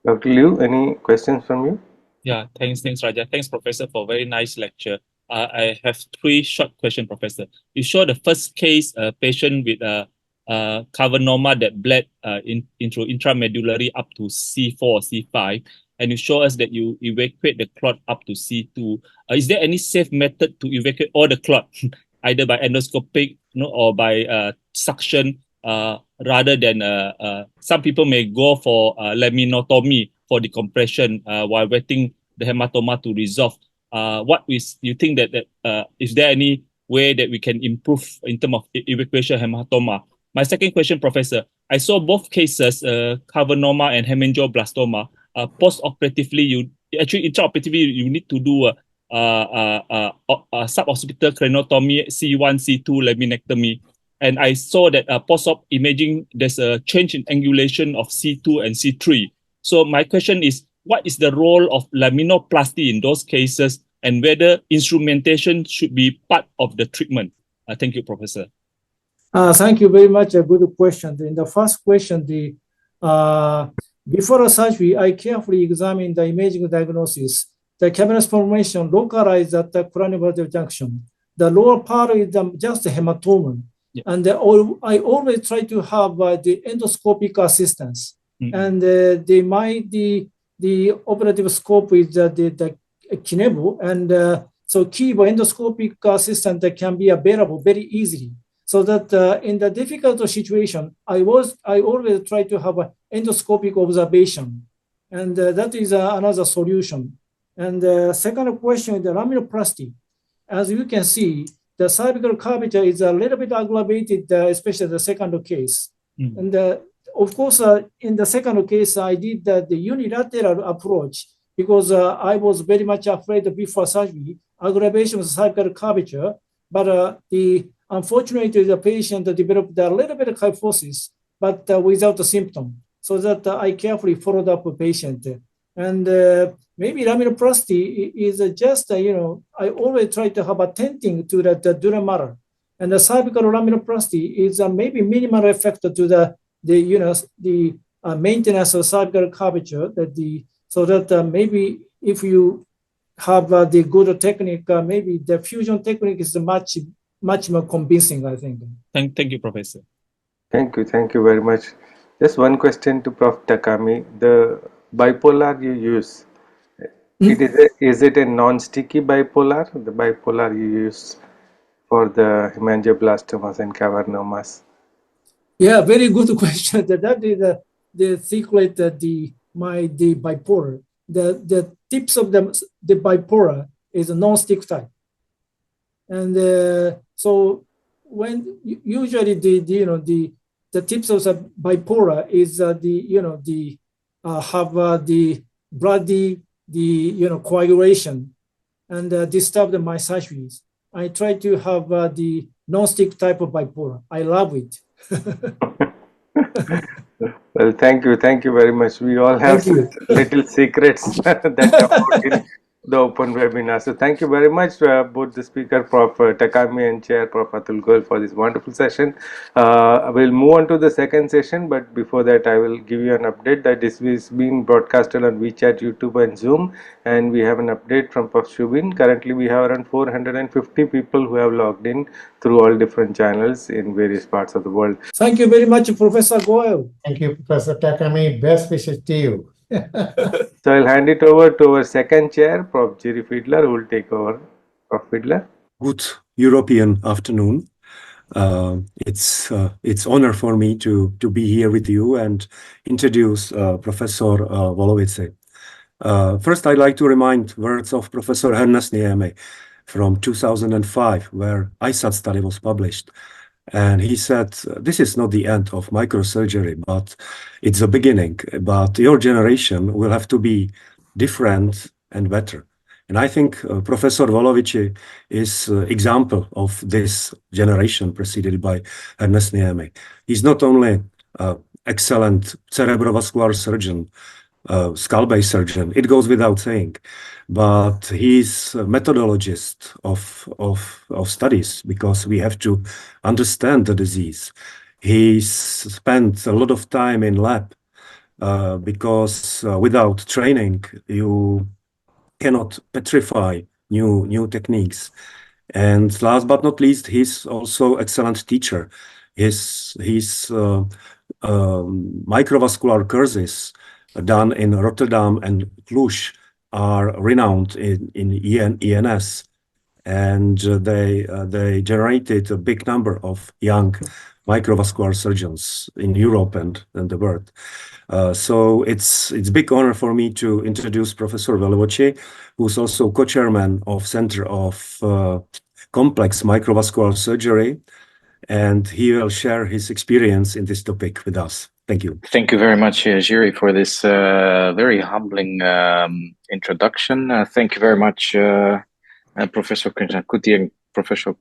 Speaker 1: Dr. Liu, any questions from you?
Speaker 5: Yeah, thanks, Raja. Thanks, Professor, for a very nice lecture. I have three short questions, Professor. You showed the first case, a patient with a cavernoma that bled intramedullary up to C4 or C5, and you show us that you evacuate the clot up to C2. Is there any safe method to evacuate all the clot, either by endoscopic or by suction, rather than some people may go for laminotomy for decompression while waiting the hematoma to resolve? You think that is there any way that we can improve in terms of evacuation hematoma? My second question, Professor, I saw both cases, cavernoma and hemangioblastoma. Post-operatively, intraoperatively, you need to do a suboccipital craniotomy, C1, C2 laminectomy. And I saw that post-op imaging, there's a change in angulation of C2 and C3. So my question is, what is the role of laminoplasty in those cases, and whether instrumentation should be part of the treatment? Thank you, Professor.
Speaker 3: Thank you very much. A good question. In the first question, before surgery, I carefully examined the imaging diagnosis. The cavernous formation localized at the craniovertebral junction. The lower part is just a hematoma. Yeah. And I always try to have the endoscopic assistance. Mm-hmm. And the operative scope is the Kinevo, and so Kibo endoscopic assistant can be available very easily. So that in the difficult situation, I always try to have an endoscopic observation, and that is another solution. And the second question is the laminoplasty. As you can see, the cervical curvature is a little bit aggravated, especially the second case. Mm-hmm. And of course, in the second case, I did the unilateral approach because I was very much afraid before surgery, aggravation of cervical curvature. But unfortunately, the patient developed a little bit of kyphosis, but without the symptom. So that I carefully followed up the patient. And maybe laminoplasty is just, I always try to have a tenting to the dura mater. And the cervical laminoplasty is maybe minimal effect to the maintenance of cervical curvature. So that maybe if you have the good technique, maybe the fusion technique is much more convincing, I think.
Speaker 5: Thank you, Professor.
Speaker 1: Thank you very much. Just one question to Prof. Takami. The bipolar you use, Is it a non-sticky bipolar? The bipolar you use for the hemangioblastomas and cavernomas?
Speaker 3: Yeah, very good question. That is the secret that the bipolar. The tips of the bipolar is a non-stick type, and so when usually the tips of the bipolar is have the bloody coagulation and disturb the myocytes. I try to have the non-stick type of bipolar. I love it.
Speaker 1: Well, thank you very much. We all have
Speaker 3: Thank you.
Speaker 1: little secrets that come out in the open webinar. So thank you very much, both the speaker, Prof. Takami, and Chair, Prof. Atul Goel, for this wonderful session. We'll move on to the second session, but before that, I will give you an update that this is being broadcasted on WeChat, YouTube, and Zoom, and we have an update from Prof. Shubin. Currently, we have around 450 people who have logged in through all different channels in various parts of the world.
Speaker 3: Thank you very much, Professor Goel.
Speaker 2: Thank you, Professor Takami. Best wishes to you.
Speaker 1: So I'll hand it over to our second chair, Prof. Jerry Fiedler, who will take over. Prof. Fiedler.
Speaker 6: Good European afternoon. It's honor for me to be here with you and introduce Professor Volovice. First, I'd like to remind words of Professor Ernest Nieme from 2005, where ISAT study was published. And he said, this is not the end of microsurgery, but it's the beginning. But your generation will have to be different and better. And I think Professor Volovici is example of this generation preceded by Ernest Nieme. He's not only excellent cerebrovascular surgeon, skull-based surgeon, it goes without saying, but he's a methodologist of studies, because we have to understand the disease. He's spent a lot of time in lab, because without training, you cannot petrify new techniques. And last but not least, he's also excellent teacher. His microvascular courses done in Rotterdam and Cluj are renowned in ACNS, and they generated a big number of young microvascular surgeons in Europe and the world. So it's a big honor for me to introduce Professor Volovici, who's also co-chairman of Center of Complex Microvascular Surgery, and he will share his experience in this topic with us. Thank you.
Speaker 7: Thank you very much, Jiri, for this very humbling introduction. Thank you very much, Professor Kuti and Professor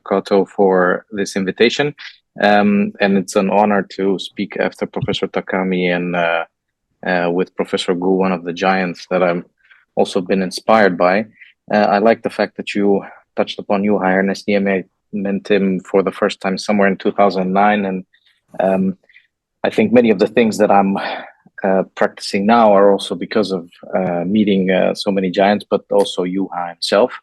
Speaker 7: Kato, for this invitation. And it's an honor to speak after Professor Takami and with Professor Gu, one of the giants that I've also been inspired by. I like the fact that you touched upon you, Ernest Nieme, met him for the first time somewhere in 2009. And I think many of the things that I'm practicing now are also because of meeting so many giants, but also Juha himself.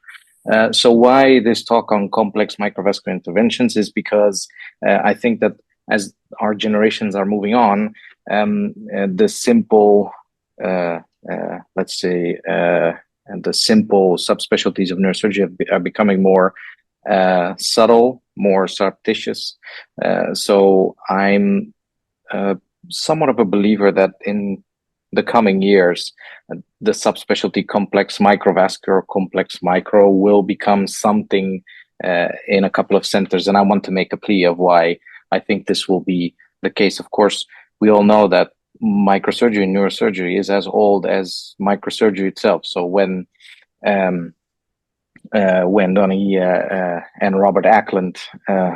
Speaker 7: So why this talk on complex microvascular interventions is because I think that as our generations are moving on, the simple, let's say, and the simple subspecialties of neurosurgery are becoming more subtle, more surreptitious. So I'm somewhat of a believer that in the coming years, the subspecialty complex microvascular, complex micro will become something in a couple of centers. And I want to make a plea of why I think this will be the case. Of course, we all know that microsurgery and neurosurgery is as old as microsurgery itself. So when Donnie and Robert Ackland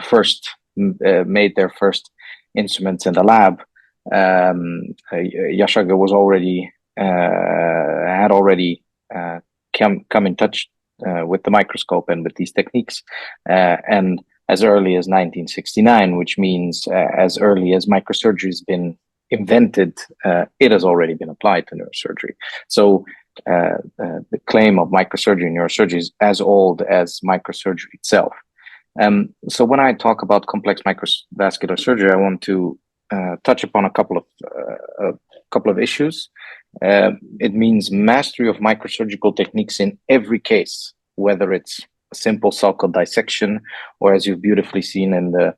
Speaker 7: first made their first instruments in the lab, Yashaga was already had already come in touch with the microscope and with these techniques, and as early as 1969, which means as early as microsurgery has been invented, it has already been applied to neurosurgery. So the claim of microsurgery and neurosurgery is as old as microsurgery itself. So when I talk about complex microvascular surgery, I want to touch upon a couple of couple of issues. It means mastery of microsurgical techniques in every case, whether it's a simple sulcal dissection, or as you've beautifully seen in the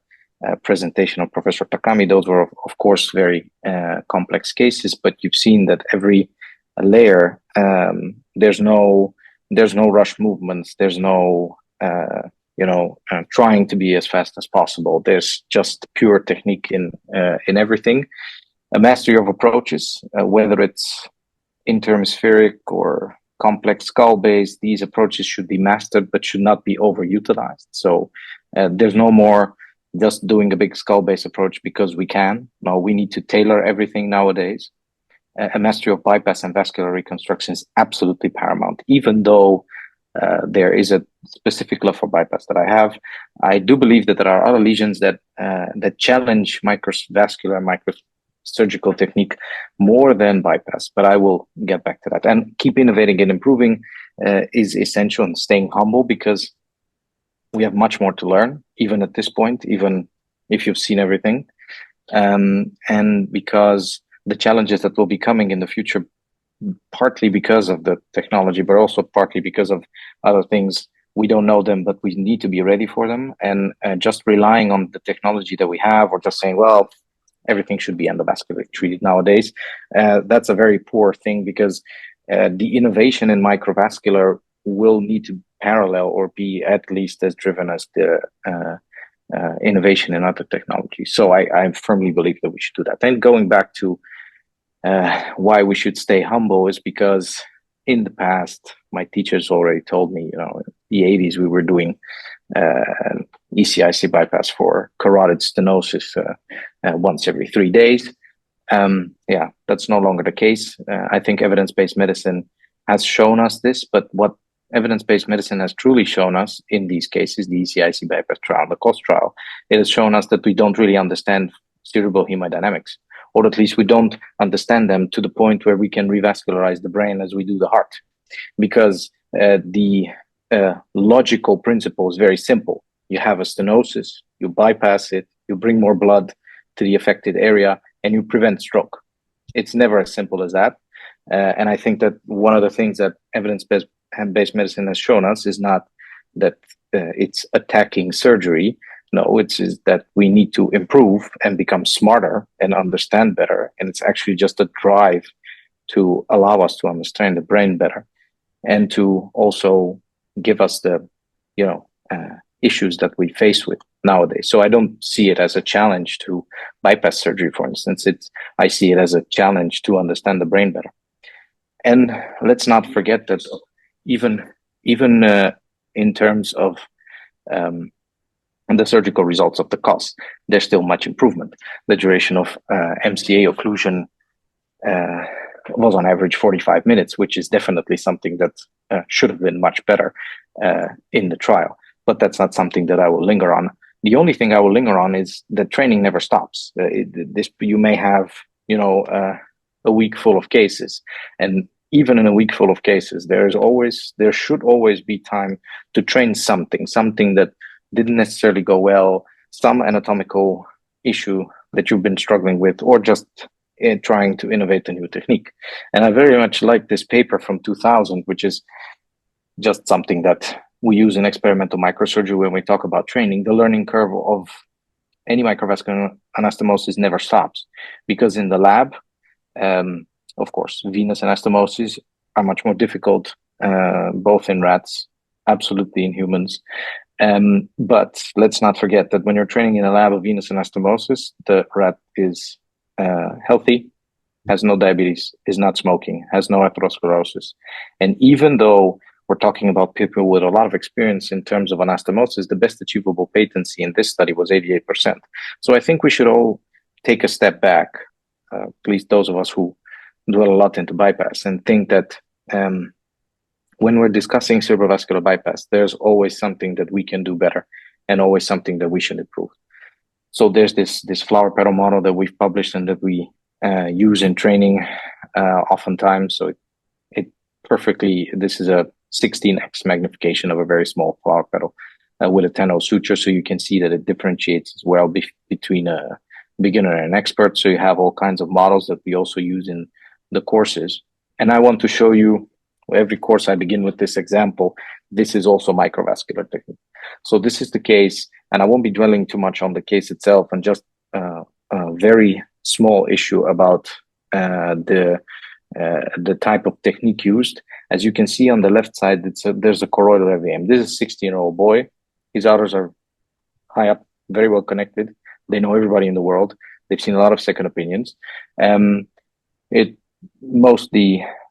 Speaker 7: presentation of Professor Takami, those were of course very complex cases, but you've seen that every layer, there's no rush movements, there's no trying to be as fast as possible. There's just pure technique in everything. A mastery of approaches, whether it's interhemispheric or complex skull base, these approaches should be mastered but should not be overutilized. So there's no more just doing a big skull base approach because we can. No, we need to tailor everything nowadays. A mastery of bypass and vascular reconstruction is absolutely paramount. Even though there is a specific love for bypass that I have, I do believe that there are other lesions that challenge microvascular microsurgical technique more than bypass, but I will get back to that. And keep innovating and improving is essential, and staying humble, because we have much more to learn, even at this point, even if you've seen everything. And because the challenges that will be coming in the future, partly because of the technology, but also partly because of other things, we don't know them, but we need to be ready for them. And just relying on the technology that we have, or just saying, well, everything should be endovascularly treated nowadays, that's a very poor thing, because the innovation in microvascular will need to parallel or be at least as driven as the innovation in other technologies. So I firmly believe that we should do that. And going back to why we should stay humble, is because in the past, my teachers already told me, in the 80s, we were doing ECIC bypass for carotid stenosis once every 3 days. Yeah, that's no longer the case. I think evidence-based medicine has shown us this, but what evidence-based medicine has truly shown us in these cases, the ECIC bypass trial, the COST trial, it has shown us that we don't really understand cerebral hemodynamics, or at least we don't understand them to the point where we can revascularize the brain as we do the heart. Because the logical principle is very simple. You have a stenosis, you bypass it, you bring more blood to the affected area, and you prevent stroke. It's never as simple as that. And I think that one of the things that evidence-based medicine has shown us is not that it's attacking surgery. No, it's that we need to improve and become smarter and understand better. And it's actually just a drive to allow us to understand the brain better, and to also give us the, issues that we face with nowadays. So I don't see it as a challenge to bypass surgery, for instance. I see it as a challenge to understand the brain better. And let's not forget that even in terms of the surgical results of the COS, there's still much improvement. The duration of MCA occlusion was on average 45 minutes, which is definitely something that should have been much better in the trial. But that's not something that I will linger on. The only thing I will linger on is that training never stops. You may have, a week full of cases, and even in a week full of cases, there should always be time to train something that didn't necessarily go well, some anatomical issue that you've been struggling with, or just trying to innovate a new technique. And I very much like this paper from 2000, which is just something that we use in experimental microsurgery when we talk about training. The learning curve of any microvascular anastomosis never stops, because in the lab, of course, venous anastomoses are much more difficult, both in rats, absolutely in humans. But let's not forget that when you're training in a lab of venous anastomosis, the rat is healthy, has no diabetes, is not smoking, has no atherosclerosis. And even though we're talking about people with a lot of experience in terms of anastomosis, the best achievable patency in this study was 88%. So I think we should all take a step back, at least those of us who dwell a lot into bypass, and think that when we're discussing cerebrovascular bypass, there's always something that we can do better, and always something that we should improve. So there's this flower petal model that we've published and that we use in training oftentimes. So it perfectly, this is a 16x magnification of a very small flower petal with a 10-0 suture. So you can see that it differentiates as well between a beginner and expert. So you have all kinds of models that we also use in the courses. And I want to show you, every course I begin with this example. This is also microvascular technique. So this is the case, and I won't be dwelling too much on the case itself, and just a very small issue about the type of technique used. As you can see on the left side, there's a choroidal AVM. This is a 16-year-old boy. His udders are high up, very well connected. They know everybody in the world. They've seen a lot of second opinions.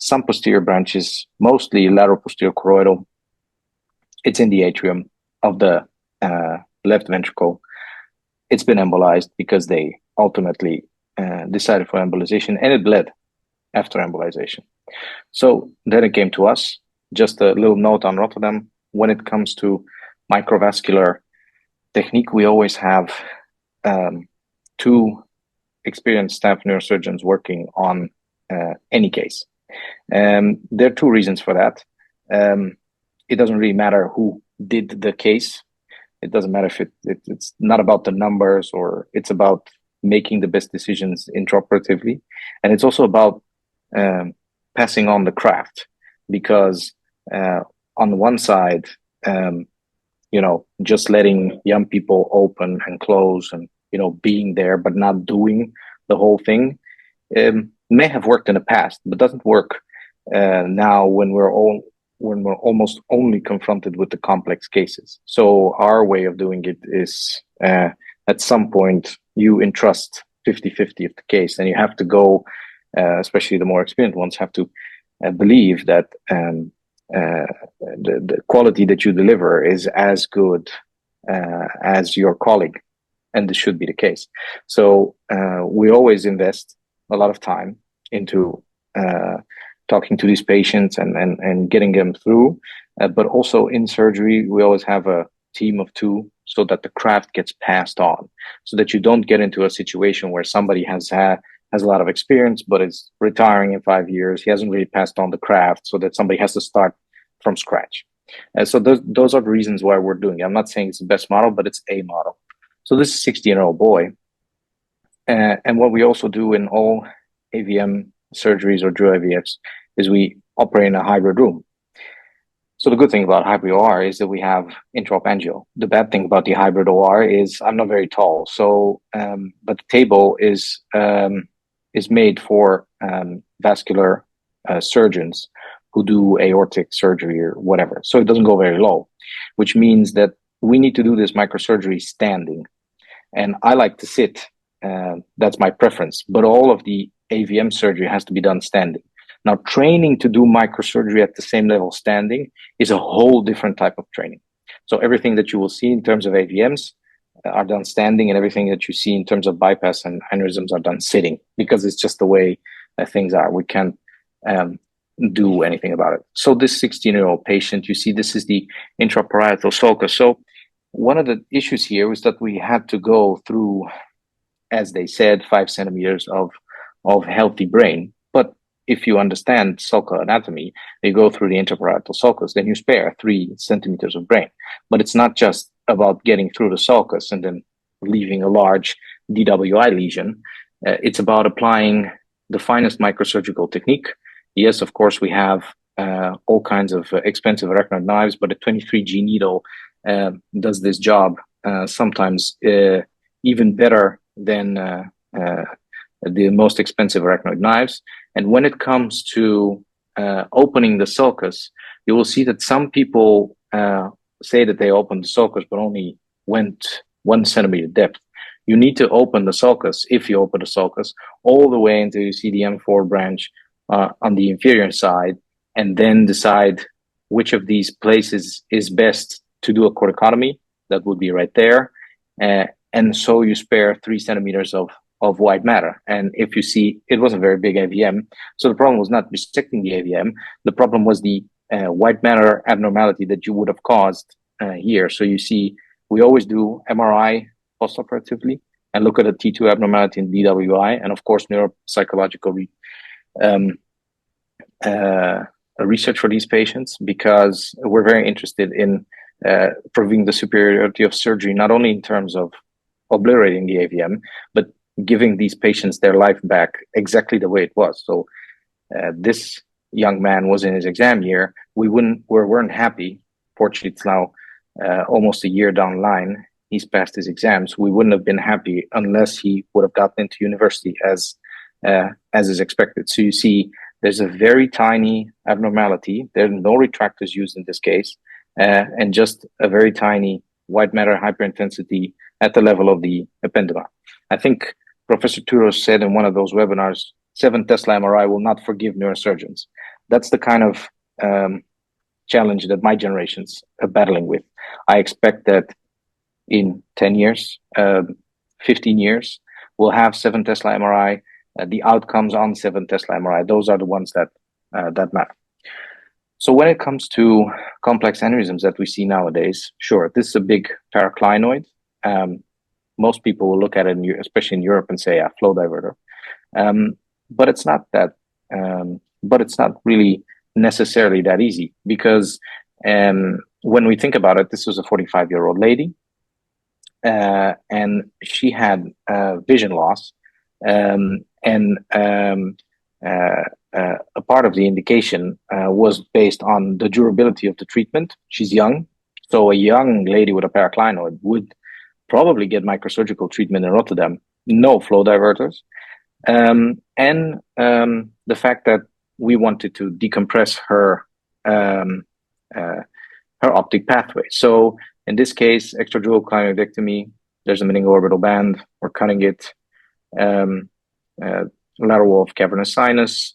Speaker 7: Some posterior branches, mostly lateral posterior choroidal. It's in the atrium of the left ventricle. It's been embolized because they ultimately decided for embolization, and it bled after embolization. So then it came to us. Just a little note on Rotterdam. When it comes to microvascular technique, we always have 2 experienced staff neurosurgeons working on any case. There are 2 reasons for that. It doesn't really matter who did the case. It doesn't matter if it's not about the numbers, or it's about making the best decisions intraoperatively. And it's also about passing on the craft, because on the one side, just letting young people open and close and, being there, but not doing the whole thing, may have worked in the past, but doesn't work now when we're almost only confronted with the complex cases. So our way of doing it is at some point you entrust 50-50 of the case, and you have to go, especially the more experienced ones, have to believe that the quality that you deliver is as good as your colleague, and this should be the case. So we always invest a lot of time into talking to these patients and getting them through, but also in surgery we always have a team of 2 so that the craft gets passed on, so that you don't get into a situation where somebody has a lot of experience but is retiring in 5 years. He hasn't really passed on the craft, so that somebody has to start from scratch. So those are the reasons why we're doing it. I'm not saying it's the best model, but it's a model. So this is a 16-year-old boy. And what we also do in all AVM surgeries or dual IVFs is we operate in a hybrid room. So the good thing about hybrid OR is that we have intraop angio. The bad thing about the hybrid OR is I'm not very tall. So, but the table is made for vascular surgeons who do aortic surgery or whatever. So it doesn't go very low, which means that we need to do this microsurgery standing. And I like to sit. That's my preference. But all of the AVM surgery has to be done standing. Now, training to do microsurgery at the same level standing is a whole different type of training. So everything that you will see in terms of AVMs are done standing, and everything that you see in terms of bypass and aneurysms are done sitting, because it's just the way things are. We can't do anything about it. So this 16-year-old patient, you see, this is the intraparietal sulcus. So one of the issues here was that we had to go through, as they said, 5 centimeters of healthy brain. But if you understand sulcal anatomy, you go through the intraparietal sulcus, then you spare 3 centimeters of brain. But it's not just about getting through the sulcus and then leaving a large DWI lesion. It's about applying the finest microsurgical technique. Yes, of course, we have all kinds of expensive arachnoid knives, but a 23G needle does this job sometimes even better than the most expensive arachnoid knives. And when it comes to opening the sulcus, you will see that some people say that they opened the sulcus but only went 1 centimeter depth. You need to open the sulcus, if you open the sulcus, all the way until you see the M4 branch on the inferior side, and then decide which of these places is best to do a corticotomy. That would be right there. And so you spare 3 centimeters of white matter. And if you see, it was a very big AVM. So the problem was not resecting the AVM. The problem was the white matter abnormality that you would have caused here. So you see, we always do MRI postoperatively and look at a T2 abnormality in DWI, and of course neuropsychological research for these patients, because we're very interested in proving the superiority of surgery, not only in terms of obliterating the AVM, but giving these patients their life back exactly the way it was. So this young man was in his exam year. We weren't happy. Fortunately, it's now almost a year down the line. He's passed his exams. We wouldn't have been happy unless he would have gotten into university as is expected. So you see, there's a very tiny abnormality. There are no retractors used in this case, and just a very tiny white matter hyperintensity at the level of the ependyma. I think Professor Touros said in one of those webinars, 7 Tesla MRI will not forgive neurosurgeons. That's the kind of challenge that my generation's battling with. I expect that in 10 years, 15 years, we'll have 7 Tesla MRI. The outcomes on 7 Tesla MRI, those are the ones that matter. So when it comes to complex aneurysms that we see nowadays, sure, this is a big paraclinoid. Most people will look at it, especially in Europe, and say, flow diverter. But it's not that. But it's not really necessarily that easy, because when we think about it, this was a 45-year-old lady, and she had vision loss, and a part of the indication was based on the durability of the treatment. She's young, so a young lady with a paraclinoid would probably get microsurgical treatment in Rotterdam, no flow diverters, and the fact that we wanted to decompress her optic pathway. So in this case, extradural clinoidectomy. There's a meningoorbital band. We're cutting it. Lateral wall of cavernous sinus.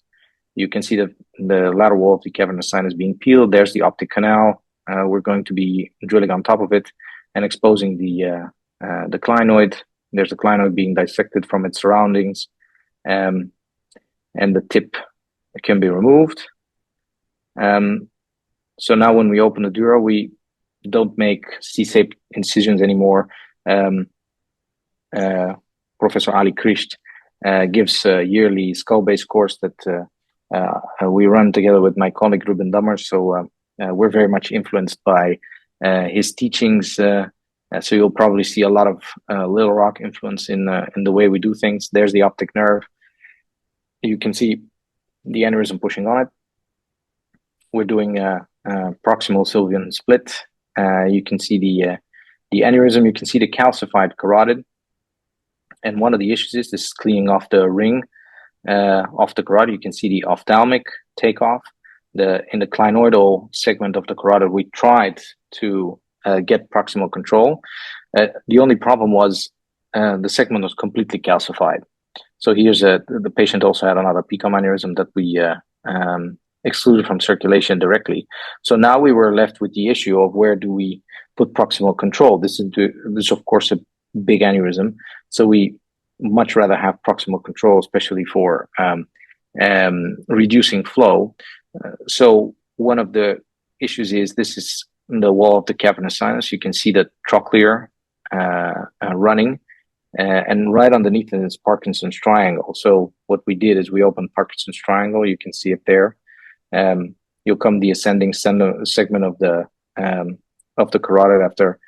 Speaker 7: You can see the lateral wall of the cavernous sinus being peeled. There's the optic canal. We're going to be drilling on top of it and exposing the clinoid. There's a clinoid being dissected from its surroundings, and the tip can be removed. So now when we open the dura, we don't make C-shaped incisions anymore. Professor Ali Krisht gives a yearly skull-based course that we run together with my colleague Ruben Dammer. So we're very much influenced by his teachings. So you'll probably see a lot of Little Rock influence in the way we do things. There's the optic nerve. You can see the aneurysm pushing on it. We're doing proximal sylvian split. You can see the aneurysm. You can see the calcified carotid. And one of the issues is this cleaning off the ring off the carotid. You can see the ophthalmic takeoff. In the clinoidal segment of the carotid, we tried to get proximal control. The only problem was the segment was completely calcified. So here's the patient also had another PCOM aneurysm that we excluded from circulation directly. So now we were left with the issue of where do we put proximal control. This is of course a big aneurysm. So we much rather have proximal control, especially for reducing flow. So one of the issues is this is the wall of the cavernous sinus. You can see the trochlear running, and right underneath it is Parkinson's triangle. So what we did is we opened Parkinson's triangle. You can see it there. You'll come the ascending segment of the carotid after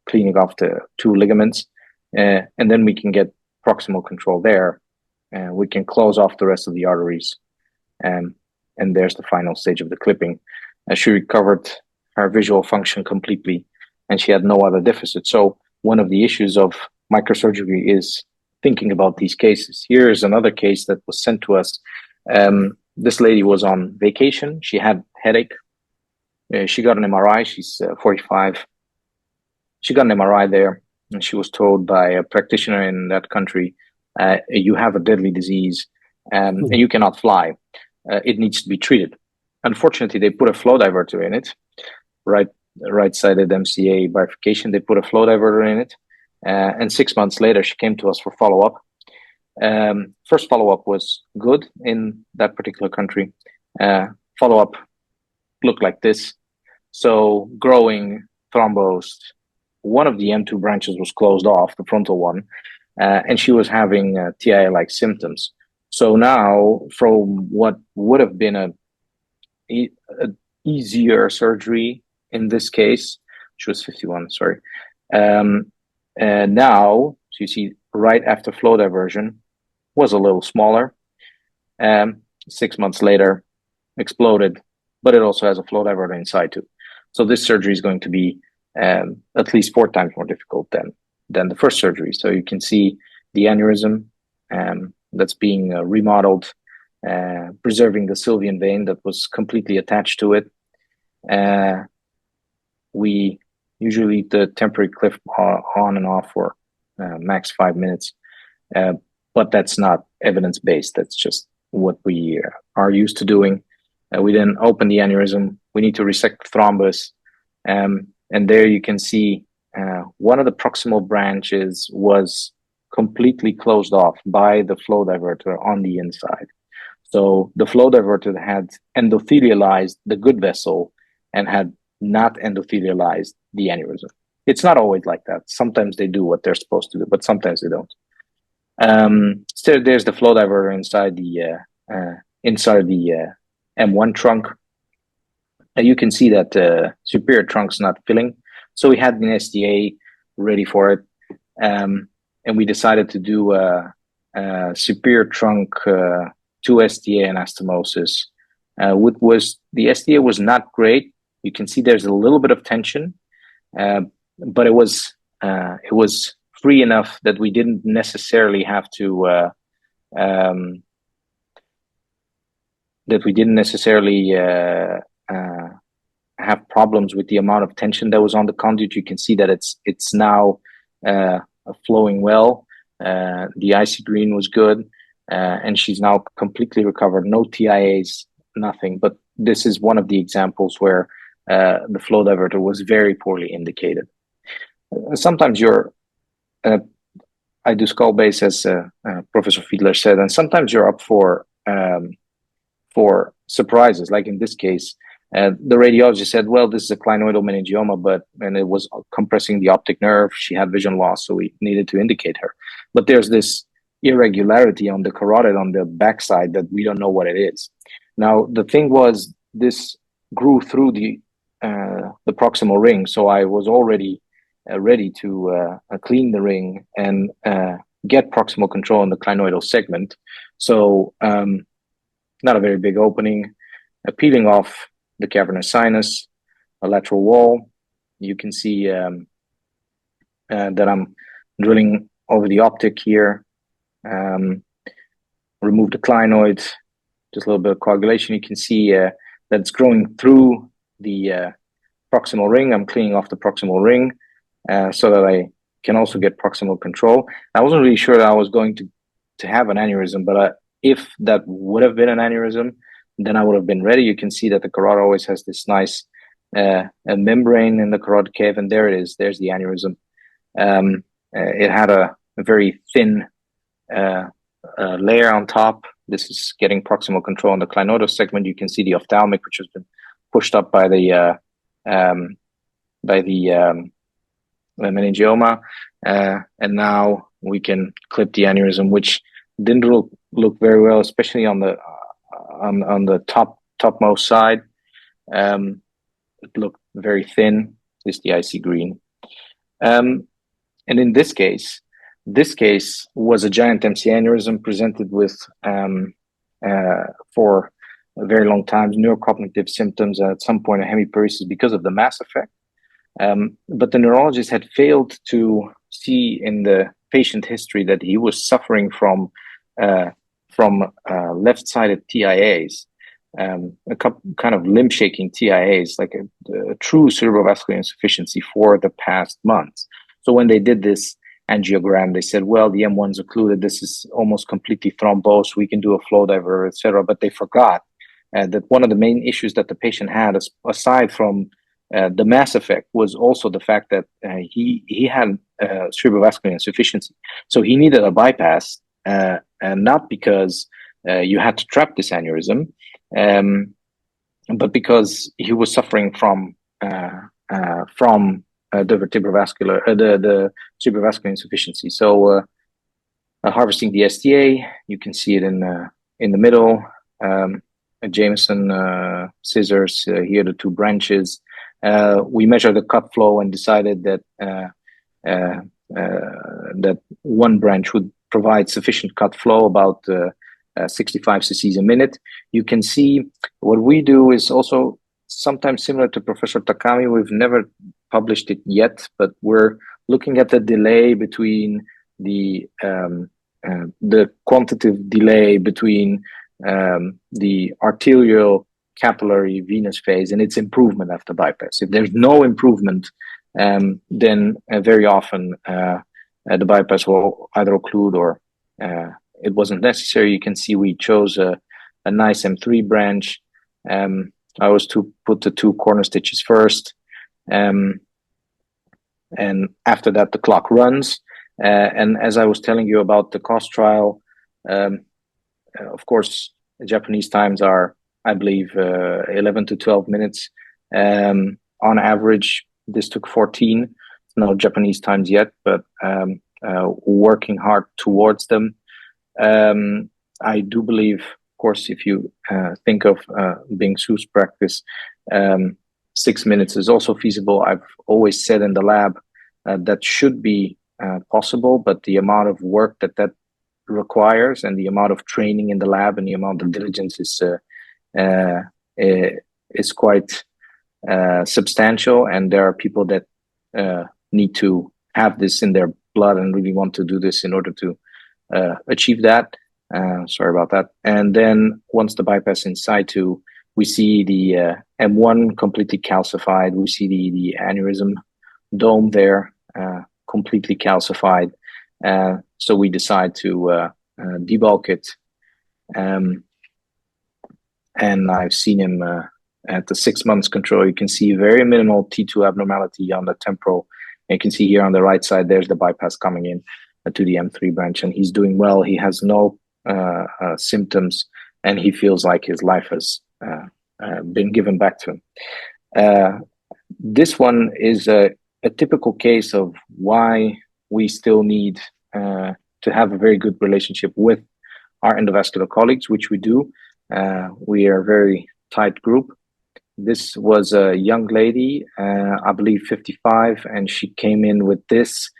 Speaker 7: cleaning off the 2 ligaments, and then we can get proximal control there, and we can close off the rest of the arteries, and there's the final stage of the clipping. She recovered her visual function completely, and she had no other deficit. So one of the issues of microsurgery is thinking about these cases. Here's another case that was sent to us. This lady was on vacation. She had headache. She got an MRI. She's 45. She got an MRI there, and she was told by a practitioner in that country, you have a deadly disease, and you cannot fly. It needs to be treated. Unfortunately, they put a flow diverter in it, right-sided MCA bifurcation. They put a flow diverter in it, and 6 months later, she came to us for follow-up. First follow-up was good in that particular country. Follow-up looked like this. So growing, thrombosed. One of the M2 branches was closed off, the frontal one, and she was having TIA-like symptoms. So now, from what would have been a easier surgery in this case, she was 51, sorry. Now, so you see right after flow diversion was a little smaller. 6 months later, exploded, but it also has a flow diverter inside too. So this surgery is going to be at least 4 times more difficult than the first surgery. So you can see the aneurysm that's being remodeled, preserving the sylvian vein that was completely attached to it. We usually leave the temporary clip on and off for max 5 minutes, but that's not evidence-based. That's just what we are used to doing. We then open the aneurysm. We need to resect the thrombus, and there you can see one of the proximal branches was completely closed off by the flow diverter on the inside. So the flow diverter had endothelialized the good vessel and had not endothelialized the aneurysm. It's not always like that. Sometimes they do what they're supposed to do, but sometimes they don't. So there's the flow diverter inside the M1 trunk. You can see that superior trunk's not filling. So we had an STA ready for it. And we decided to do a superior trunk 2 STA anastomosis. The STA was not great. You can see there's a little bit of tension, but it was free enough that we didn't necessarily have to have problems with the amount of tension that was on the conduit. You can see that it's now flowing well. The IC green was good, and she's now completely recovered. No TIAs, nothing. But this is one of the examples where the flow diverter was very poorly indicated. Sometimes I do skull base, as Professor Fiedler said, and sometimes you're up for surprises. Like in this case, the radiologist said, well, this is a clinoidal meningioma, and it was compressing the optic nerve. She had vision loss, so we needed to indicate her. But there's this irregularity on the carotid on the backside that we don't know what it is. Now, the thing was, this grew through the proximal ring, so I was already ready to clean the ring and get proximal control in the clinoidal segment. So not a very big opening, peeling off the cavernous sinus, a lateral wall. You can see that I'm drilling over the optic here. Remove the clinoid, just a little bit of coagulation. You can see that it's growing through the proximal ring. I'm cleaning off the proximal ring so that I can also get proximal control. I wasn't really sure that I was going to have an aneurysm, but if that would have been an aneurysm, then I would have been ready. You can see that the carotid always has this nice membrane in the carotid cave, and there it is. There's the aneurysm. It had a very thin layer on top. This is getting proximal control in the clinoidal segment. You can see the ophthalmic, which has been pushed up by the meningioma, and now we can clip the aneurysm, which didn't look very well, especially on the topmost side. It looked very thin. This is the IC green, and in this case was a giant MC aneurysm presented with for a very long time neurocognitive symptoms, and at some point a hemiparesis because of the mass effect. But the neurologist had failed to see in the patient history that he was suffering from left-sided TIAs, a kind of limb-shaking TIAs, like a true cerebrovascular insufficiency for the past months. So when they did this angiogram, they said, well, the M1's occluded. This is almost completely thrombosed. We can do a flow diverter, etc. But they forgot that one of the main issues that the patient had, aside from the mass effect, was also the fact that he had cerebrovascular insufficiency. So he needed a bypass, and not because you had to trap this aneurysm, but because he was suffering from the vertebrovascular, the cerebrovascular insufficiency. So harvesting the STA, you can see it in the middle. Jameson scissors, here the 2 branches. We measured the cut flow and decided that that one branch would provide sufficient cut flow, about 65 cc's a minute. You can see what we do is also sometimes similar to Professor Takami. We've never published it yet, but we're looking at the delay between the quantitative delay between the arterial capillary venous phase and its improvement after bypass. If there's no improvement, then very often the bypass will either occlude or it wasn't necessary. You can see we chose a nice M3 branch. I was to put the 2 corner stitches first, and after that the clock runs. And as I was telling you about the cost trial, of course, the Japanese times are, I believe, 11 to 12 minutes. On average, this took 14. No Japanese times yet, but working hard towards them. I do believe, of course, if you think of Bing Su's practice, 6 minutes is also feasible. I've always said in the lab that should be possible, but the amount of work that requires and the amount of training in the lab and the amount of diligence is quite substantial. And there are people that need to have this in their blood and really want to do this in order to achieve that. Sorry about that. And then once the bypass in situ, we see the M1 completely calcified. We see the aneurysm dome there completely calcified. So we decide to debulk it. And I've seen him at the 6 months control. You can see very minimal T2 abnormality on the temporal. And you can see here on the right side, there's the bypass coming in to the M3 branch, and he's doing well. He has no symptoms, and he feels like his life has been given back to him. This one is a typical case of why we still need to have a very good relationship with our endovascular colleagues, which we do. We are a very tight group. This was a young lady, I believe 55, and she came in with this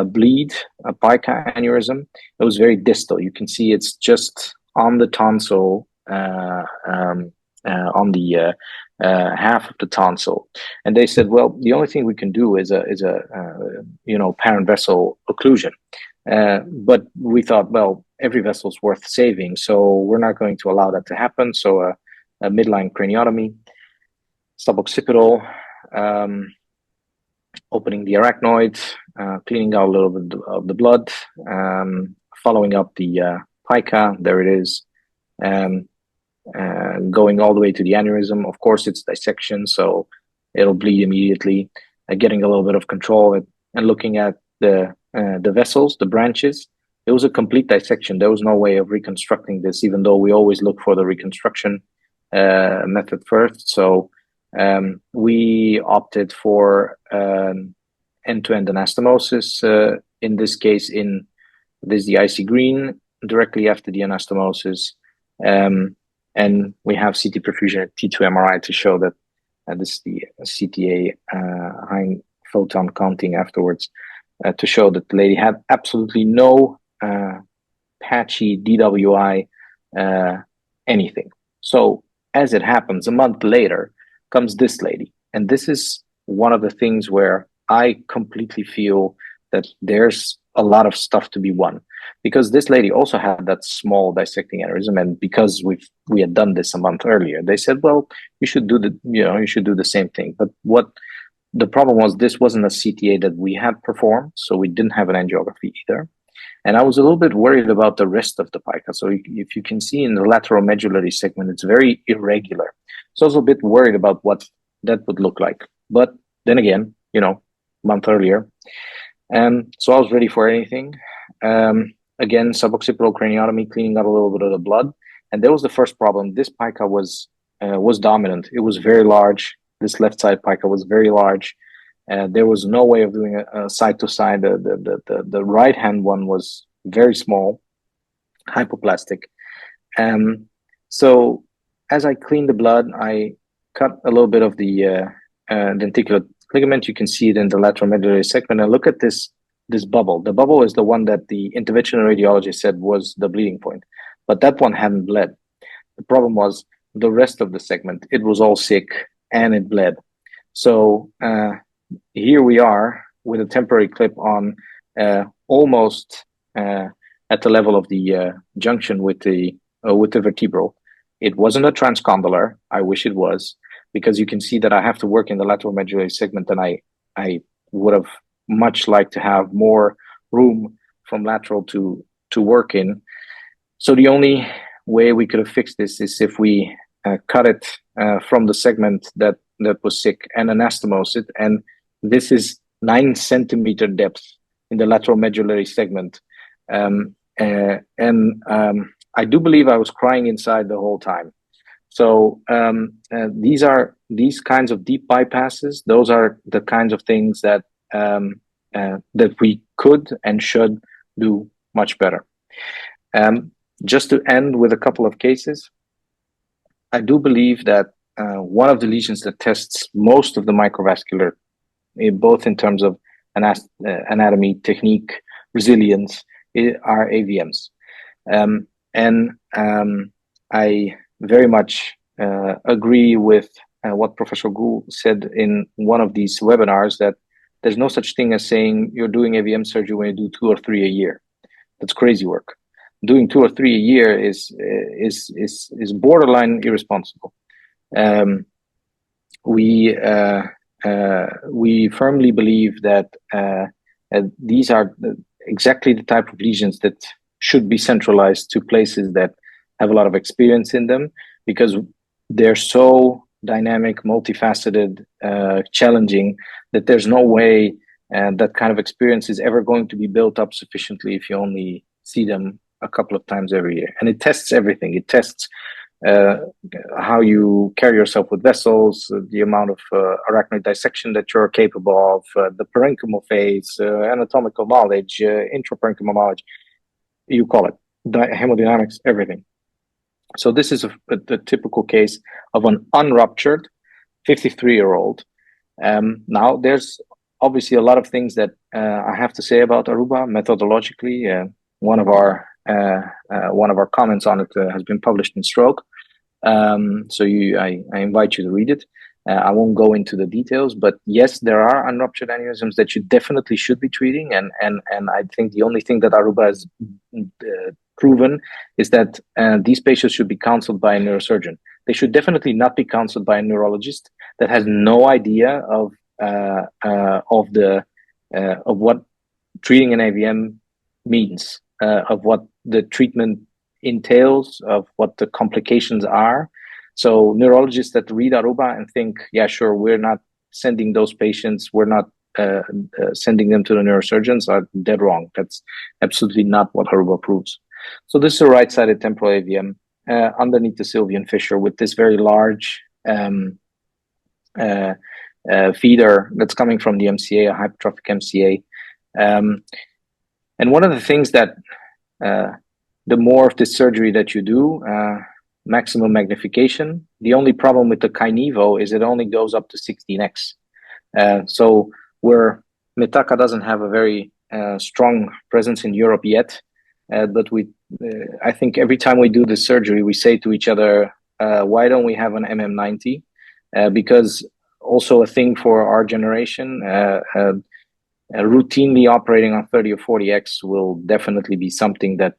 Speaker 7: bleed, a pica aneurysm. It was very distal. You can see it's just on the tonsil, on the half of the tonsil. And they said, well, the only thing we can do is a parent vessel occlusion. But we thought, well, every vessel is worth saving, so we're not going to allow that to happen. So a midline craniotomy, suboccipital, opening the arachnoid, cleaning out a little bit of the blood, following up the pica, there it is, going all the way to the aneurysm. Of course, it's dissection, so it'll bleed immediately, getting a little bit of control of it, and looking at the vessels, the branches. It was a complete dissection. There was no way of reconstructing this, even though we always look for the reconstruction method first. So we opted for end-to-end anastomosis. In this case, this is the icy green directly after the anastomosis, and we have CT perfusion at T2 MRI to show that this is the CTA high photon counting afterwards, to show that the lady had absolutely no patchy DWI anything. So as it happens, a month later comes this lady, and this is one of the things where I completely feel that there's a lot of stuff to be won, because this lady also had that small dissecting aneurysm, and because we had done this a month earlier, they said, well, you should do the same thing. But what the problem was, this wasn't a CTA that we had performed, so we didn't have an angiography either. And I was a little bit worried about the rest of the pica. So if you can see in the lateral medullary segment, it's very irregular. So I was a bit worried about what that would look like. But then again, month earlier. So I was ready for anything. Again, suboccipital craniotomy, cleaning out a little bit of the blood. And there was the first problem. This pica was dominant. It was very large. This left side pica was very large. There was no way of doing a side to side. The right hand one was very small, hypoplastic. So as I cleaned the blood, I cut a little bit of the denticular ligament. You can see it in the lateral medullary segment. And look at this this bubble. The bubble is the one that the interventional radiologist said was the bleeding point, but that one hadn't bled. The problem was the rest of the segment. It was all sick and it bled. So here we are with a temporary clip on almost at the level of the junction with the vertebral. It wasn't a transcondylar. I wish it was, because you can see that I have to work in the lateral medullary segment, and I would have much liked to have more room from lateral to work in. So the only way we could have fixed this is if we cut it from the segment that was sick and anastomose it. And this is 9 centimeter depth in the lateral medullary segment. I do believe I was crying inside the whole time. So these kinds of deep bypasses, those are the kinds of things that that we could and should do much better. Just to end with a couple of cases, I do believe that one of the lesions that tests most of the microvascular, both in terms of anatomy, technique, resilience, are AVMs. I very much agree with what Professor Gu said in one of these webinars, that there's no such thing as saying you're doing AVM surgery when you do 2 or 3 a year. That's crazy work. Doing 2 or 3 a year is borderline irresponsible. We firmly believe that these are exactly the type of lesions that should be centralized to places that have a lot of experience in them, because they're so dynamic, multifaceted, challenging, that there's no way that kind of experience is ever going to be built up sufficiently if you only see them a couple of times every year. And it tests everything. It tests how you carry yourself with vessels, the amount of arachnoid dissection that you're capable of, the parenchymal phase, anatomical knowledge, intraparenchymal knowledge, you call it, hemodynamics, everything. So this is the typical case of an unruptured 53-year-old. Now, there's obviously a lot of things that I have to say about Aruba methodologically. One of our comments on it has been published in Stroke. So I invite you to read it. I won't go into the details, but yes, there are unruptured aneurysms that you definitely should be treating. And I think the only thing that Aruba has proven is that these patients should be counseled by a neurosurgeon. They should definitely not be counseled by a neurologist that has no idea of what treating an AVM means, of what the treatment entails, of what the complications are. So neurologists that read Aruba and think, yeah, sure, we're not sending those patients, we're not sending them to the neurosurgeons, are dead wrong. That's absolutely not what Aruba proves. So this is a right-sided temporal AVM underneath the Sylvian fissure with this very large feeder that's coming from the MCA, a hypertrophic MCA. And one of the things that the more of this surgery that you do, maximum magnification. The only problem with the Kynevo is it only goes up to 16x. So where Metaka doesn't have a very strong presence in Europe yet, but I think every time we do this surgery, we say to each other, why don't we have an MM90? Because also a thing for our generation, routinely operating on 30 or 40x will definitely be something that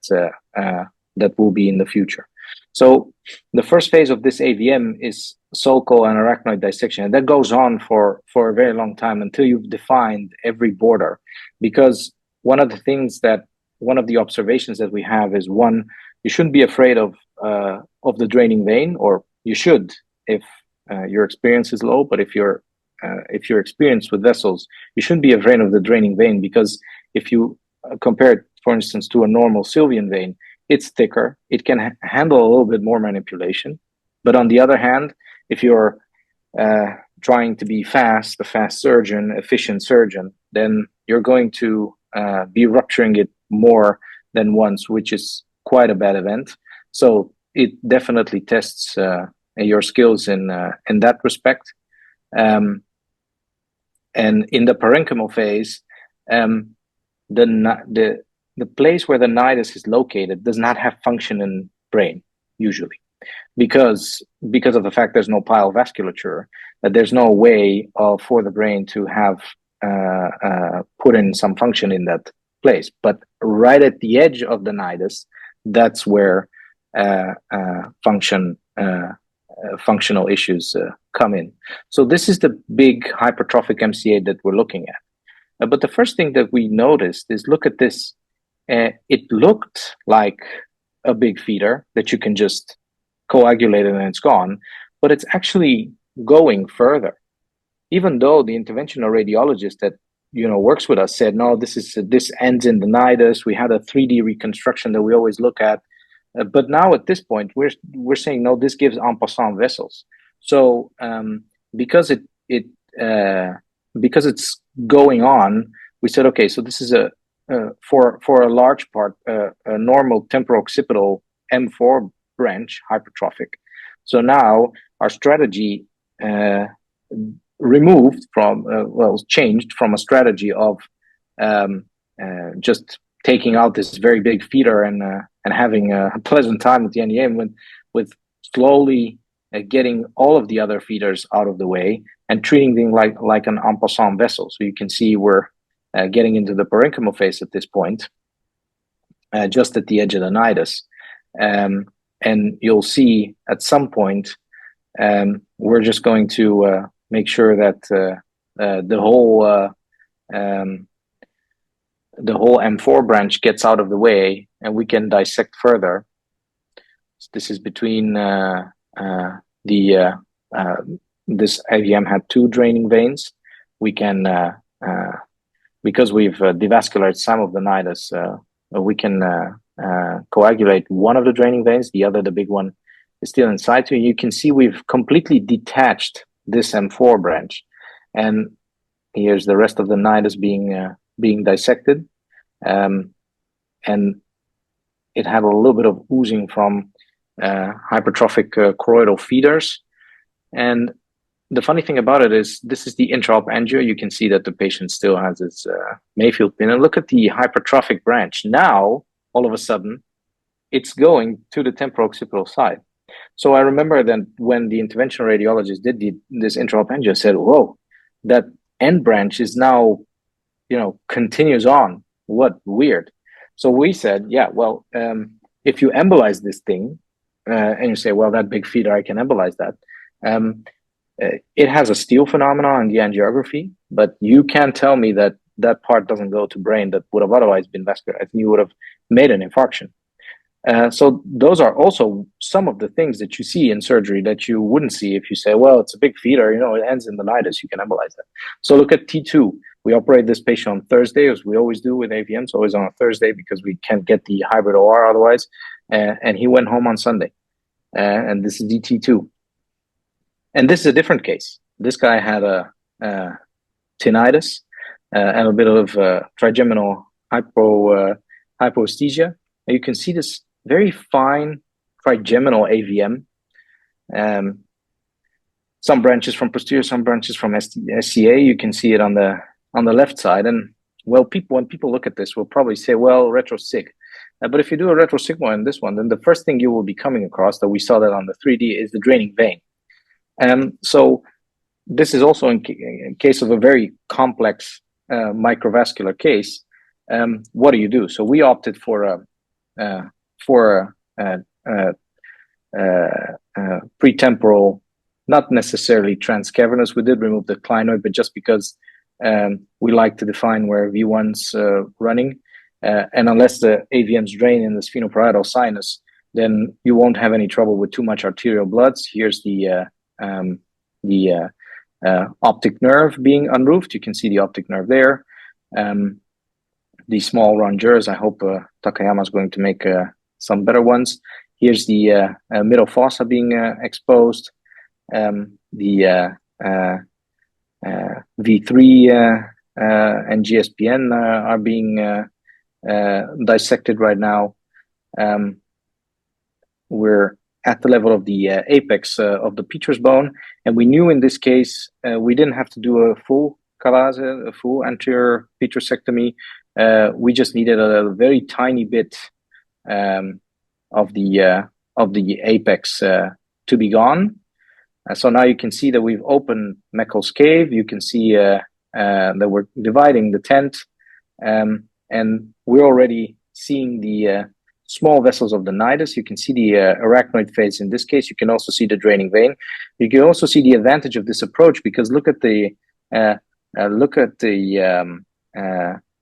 Speaker 7: will be in the future. So the first phase of this AVM is sulcal and arachnoid dissection, and that goes on for a very long time until you've defined every border. Because one of the observations that we have is, one, you shouldn't be afraid of the draining vein, or you should if your experience is low. But if you're experienced with vessels, you shouldn't be afraid of the draining vein, because if you compare it, for instance, to a normal Sylvian vein, it's thicker. It can handle a little bit more manipulation. But on the other hand, if you're trying to be a fast surgeon, efficient surgeon, then you're going to be rupturing it more than once, which is quite a bad event. So it definitely tests your skills in that respect. And in the parenchymal phase, the place where the nidus is located does not have function in brain usually, because of the fact there's no pile vasculature, that there's no way for the brain to have put in some function in that place. But right at the edge of the nidus, that's where functional issues come in. So this is the big hypertrophic MCA that we're looking at. But the first thing that we noticed is, look at this. It looked like a big feeder that you can just coagulate it and it's gone, but it's actually going further. Even though the interventional radiologist that works with us said, no, this ends in the nidus. We had a 3D reconstruction that we always look at, but now at this point we're saying, no, this gives en passant vessels. So because it's going on, we said, okay, so this is for a large part a normal temporal-occipital M4 branch, hypertrophic. So now our strategy changed from a strategy of just taking out this very big feeder and having a pleasant time at the NEA, with slowly getting all of the other feeders out of the way and treating them like an en passant vessel. So you can see we're getting into the parenchymal phase at this point, just at the edge of the nidus. And you'll see at some point, we're just going to make sure that the whole M4 branch gets out of the way and we can dissect further. So this is between this AVM had 2 draining veins. We can, because we've devascularized some of the nidus, we can coagulate one of the draining veins. The big one, is still inside. So you can see we've completely detached this M4 branch, and here's the rest of the nidus being dissected, and it had a little bit of oozing from hypertrophic choroidal feeders. And the funny thing about it is, this is the intraop angio. You can see that the patient still has its Mayfield pin, and look at the hypertrophic branch. Now all of a sudden it's going to the temporal-occipital side. So I remember that when the interventional radiologist did this intraop angio, said, whoa, that end branch is now, continues on. What weird. So we said, yeah, well, if you embolize this thing, and you say, well, that big feeder, I can embolize that. It has a steal phenomenon in the angiography, but you can't tell me that that part doesn't go to brain that would have otherwise been vascular. I think you would have made an infarction. So those are also some of the things that you see in surgery that you wouldn't see if you say, well, it's a big feeder, it ends in the nidus, you can embolize that. So look at T2. We operate this patient on Thursday, as we always do with AVMs, always on a Thursday, because we can't get the hybrid OR otherwise. And he went home on Sunday. And this is DT2. And this is a different case. This guy had a tinnitus and a bit of trigeminal hypoesthesia. And you can see this very fine trigeminal AVM. Some branches from posterior, some branches from SCA. You can see it on the left side. And well, when people look at this, will probably say, well, retro-sig. But if you do a retro-sigma in this one, then the first thing you will be coming across, that we saw that on the 3D, is the draining vein. So this is also in case of a very complex microvascular case. What do? So we opted for pretemporal, not necessarily transcavernous. We did remove the clinoid, but just because we like to define where V1's running. And unless the AVMs drain in the sphenoparietal sinus, then you won't have any trouble with too much arterial bloods. Here's the optic nerve being unroofed. You can see the optic nerve there. The small rongeurs, I hope Takayama is going to make some better ones. Here's the middle fossa being exposed. The V3 and GSPN are being dissected right now. We're at the level of the apex of the petrous bone, and we knew in this case we didn't have to do a full calase, a full anterior petrosectomy. we just needed a very tiny bit of the apex to be gone. So now you can see that we've opened Meckel's cave. You can see that we're dividing the tent, and we're already seeing the small vessels of the nidus. You can see the arachnoid phase in this case. You can also see the draining vein. You can also see the advantage of this approach, because look at the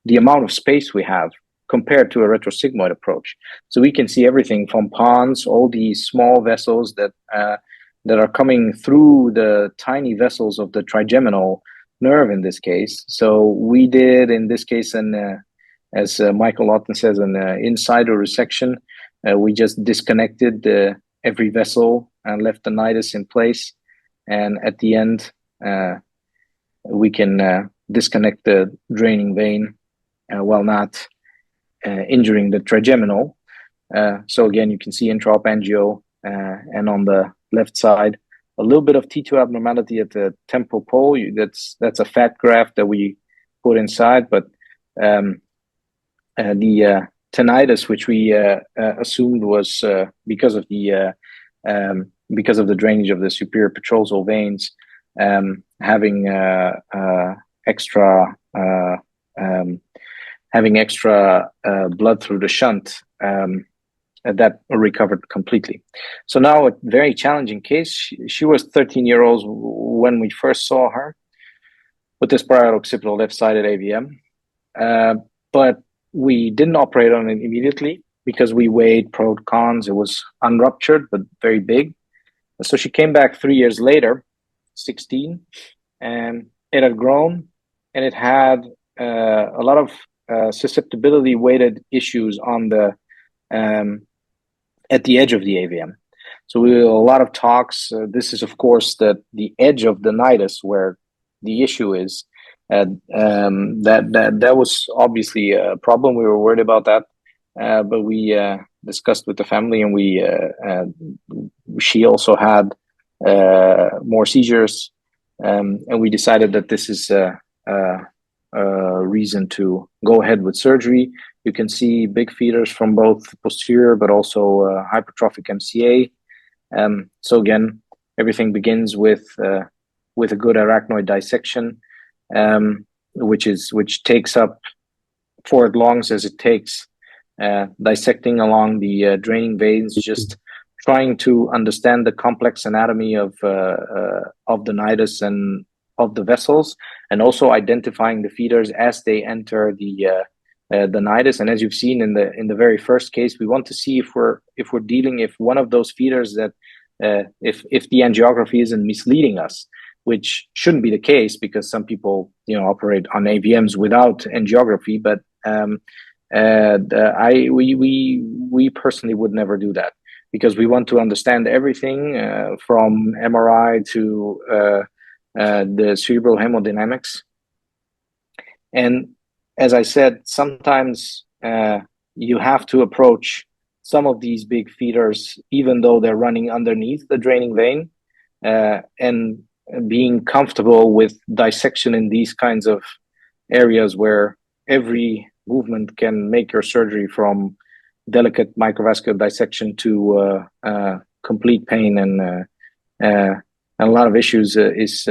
Speaker 7: amount of space we have compared to a retrosigmoid approach. So we can see everything from pons, all these small vessels that are coming through the tiny vessels of the trigeminal nerve in this case. So we did in this case, as Michael Lawton says, an insider resection. We just disconnected every vessel and left the nidus in place. And at the end, we can disconnect the draining vein while not injuring the trigeminal. So again, you can see intraop angio, and on the left side, a little bit of T2 abnormality at the temporal pole. That's a fat graft that we put inside, but the tinnitus, which we assumed was because of the drainage of the superior petrosal veins, having extra blood through the shunt, that recovered completely. So now a very challenging case. She was 13 years old when we first saw her with this parallel-occipital left-sided AVM, but we didn't operate on it immediately because we weighed pro cons. It was unruptured but very big. So she came back 3 years later, 16, and it had grown, and it had a lot of susceptibility weighted issues on the at the edge of the AVM. So we had a lot of talks. This is, of course, the edge of the nidus where the issue is. That was obviously a problem. We were worried about that, but we discussed with the family, and she also had more seizures, and we decided that this is a reason to go ahead with surgery. You can see big feeders from both posterior but also hypertrophic MCA. So again, everything begins with a good arachnoid dissection, which takes up for as long as it takes, dissecting along the draining veins, just trying to understand the complex anatomy of the nidus and of the vessels, and also identifying the feeders as they enter the nidus. And as you've seen in the very first case, we want to see if one of those feeders that if the angiography isn't misleading us, which shouldn't be the case because some people operate on AVMs without angiography. But we personally would never do that, because we want to understand everything from MRI to the cerebral hemodynamics. And as I said, sometimes you have to approach some of these big feeders, even though they're running underneath the draining vein, and being comfortable with dissection in these kinds of areas where every movement can make your surgery, from delicate microvascular dissection to complete pain and a lot of issues, is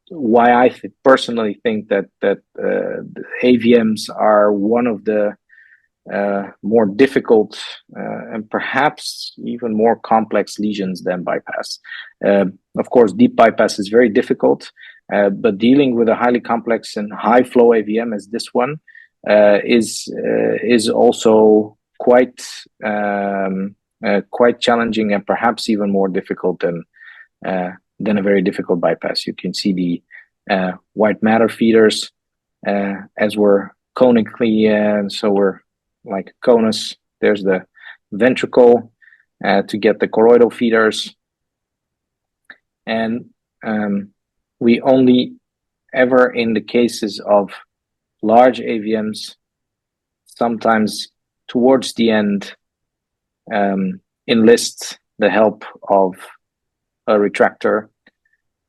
Speaker 7: why I personally think that AVMs are one of the more difficult and perhaps even more complex lesions than bypass. Of course, deep bypass is very difficult, but dealing with a highly complex and high flow AVM as this one is also quite challenging, and perhaps even more difficult than a very difficult bypass. You can see the white matter feeders as we're conically, so we're like conus. There's the ventricle to get the choroidal feeders, and we only ever, in the cases of large AVMs, sometimes towards the end, enlist the help of a retractor,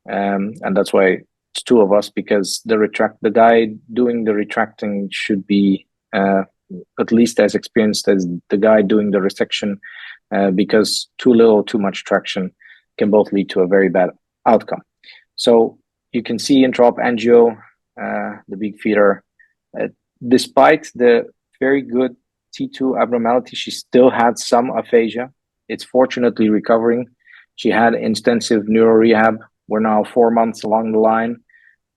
Speaker 7: and that's why it's two of us, because the guy doing the retracting should be at least as experienced as the guy doing the resection, because too little, too much traction can both lead to a very bad outcome. So you can see intraop angio, the big feeder. Despite the very good T2 abnormality, she still had some aphasia. It's fortunately recovering. She had intensive neuro rehab. We're now 4 months along the line.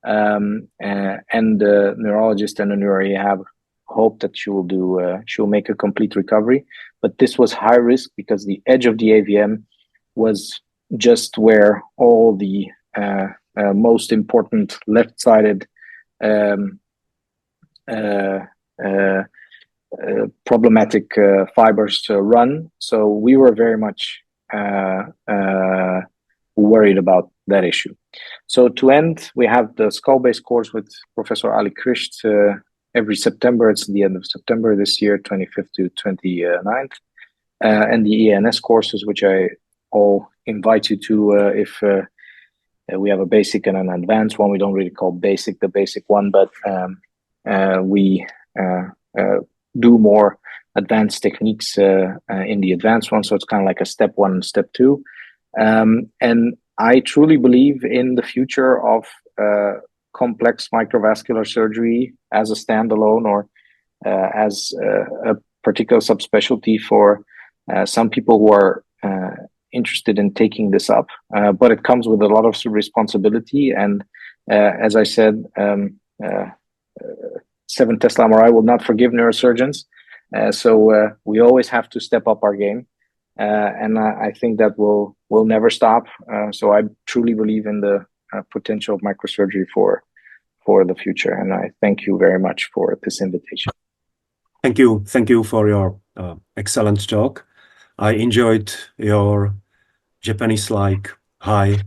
Speaker 7: And the neurologist and the neuro rehab hope that she'll make a complete recovery. But this was high risk because the edge of the AVM was just where all the most important left-sided problematic fibers run. So we were very much worried about that issue. So to end, we have the skull-based course with Professor Ali Krisht every September. It's the end of September this year, 25th to 29th. And the ACNS courses, which I all invite you to if we have a basic and an advanced one. We don't really call basic the basic one, but we do more advanced techniques in the advanced one. So it's kind of like a step 1 and step 2. And I truly believe in the future of complex microvascular surgery as a standalone or as a particular subspecialty for some people who are interested in taking this up. But it comes with a lot of responsibility. And as I said, 7 Tesla MRI will not forgive neurosurgeons. So we always have to step up our game. And I think that will never stop. So I truly believe in the potential of microsurgery for the future. And I thank you very much for this invitation.
Speaker 6: Thank you for your excellent talk. I enjoyed your Japanese-like high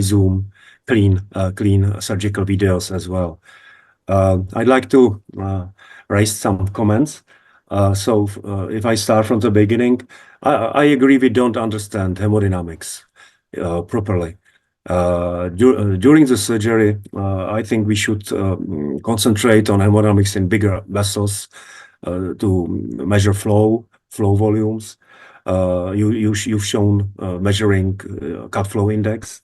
Speaker 6: zoom, clean surgical videos as well. I'd like to raise some comments. So if I start from the beginning, I agree we don't understand hemodynamics properly. During the surgery, I think we should concentrate on hemodynamics in bigger vessels to measure flow volumes. You've shown measuring cut flow index.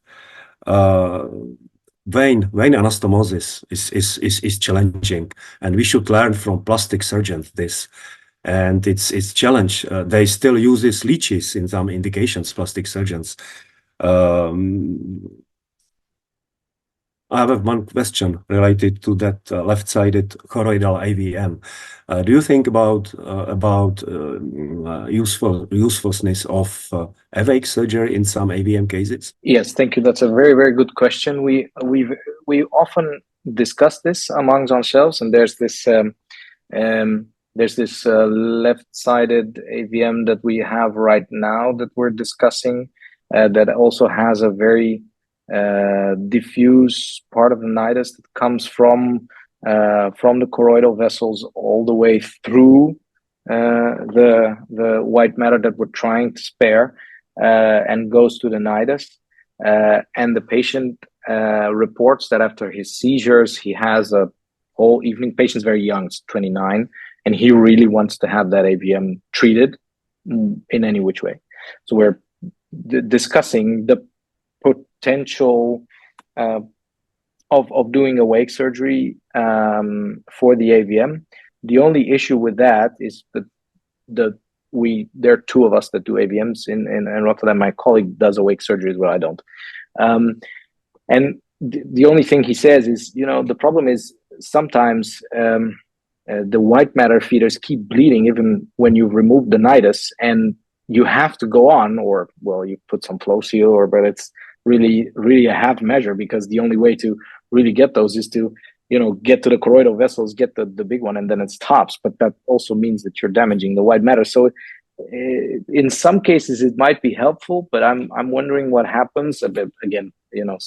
Speaker 6: Vein anastomosis is challenging, and we should learn from plastic surgeons this. And it's challenge. They still use these leeches in some indications, plastic surgeons. I have one question related to that left-sided choroidal AVM. Do you think about usefulness of awake surgery in some AVM cases?
Speaker 7: Yes, thank you. That's a very, very good question. We often discuss this amongst ourselves, and there's this left-sided AVM that we have right now that we're discussing that also has a very diffuse part of the nidus that comes from the choroidal vessels all the way through the white matter that we're trying to spare and goes to the nidus. And the patient reports that after his seizures, he has a whole evening. Patient's very young, it's 29, and he really wants to have that AVM treated in any which way. So we're discussing the potential of doing awake surgery for the AVM. The only issue with that is that there are 2 of us that do AVMs in Rotterdam. My colleague does awake surgery as well. I don't. And the only thing he says is, the problem is sometimes the white matter feeders keep bleeding even when you remove the nidus, and you have to go on, or you put some flow seal, but it's really a half measure, because the only way to really get those is to get to the choroidal vessels, get the big one, and then it stops. But that also means that you're damaging the white matter. So in some cases it might be helpful, but I'm wondering what happens. Again, a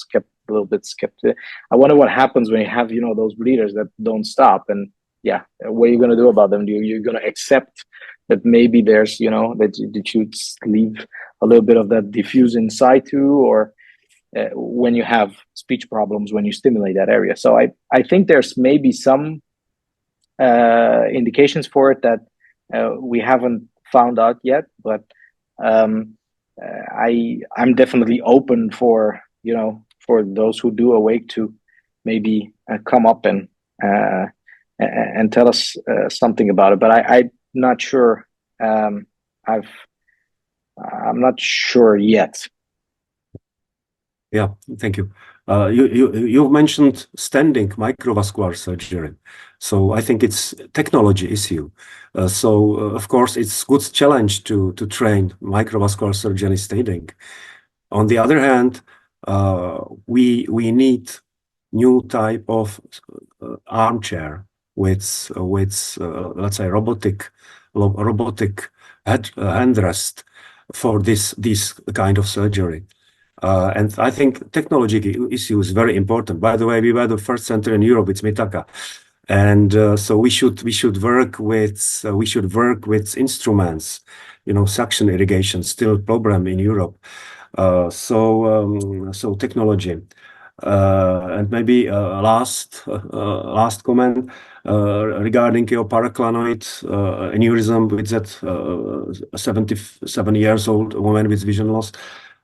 Speaker 7: little bit skeptical. I wonder what happens when you have those bleeders that don't stop, and what are you going to do about them? You're going to accept that maybe there's that you leave a little bit of that diffuse in situ, or when you have speech problems when you stimulate that area. So I think there's maybe some indications for it that we haven't found out yet, but I'm definitely open for for those who do awake to maybe come up and tell us something about it. But I'm not sure. I'm not sure yet.
Speaker 6: Yeah, thank you. You mentioned standing microvascular surgery, so I think it's technology issue. Of course it's good challenge to train microvascular surgery standing. On the other hand, we need new type of armchair with let's say robotic handrest for this kind of surgery. And I think technology issue is very important. By the way, we were the first center in Europe with Mitaka, and so we should work with instruments. Suction irrigation still problem in Europe. So technology. And maybe last comment regarding your paraclanoid aneurysm with that 77 years old woman with vision loss.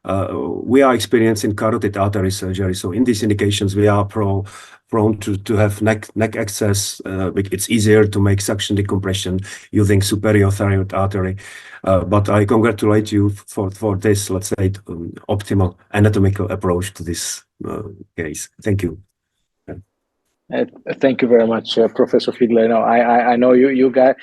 Speaker 6: We are experiencing carotid artery surgery. So in these indications, we are prone to have neck access. It's easier to make suction decompression using superior thyroid artery. But I congratulate you for this, let's say, optimal anatomical approach to this case. Thank you.
Speaker 7: Thank you very much, Professor Fiedler. No, I know you guys.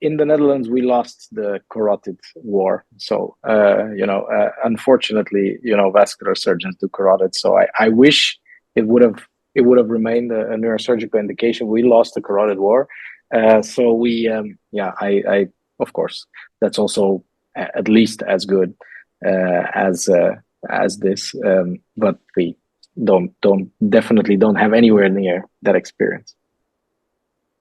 Speaker 7: In the Netherlands, we lost the carotid war. So unfortunately, vascular surgeons do carotid. So I wish it would have remained a neurosurgical indication. We lost the carotid war. So we I of course that's also at least as good as this, but we definitely don't have anywhere near that experience.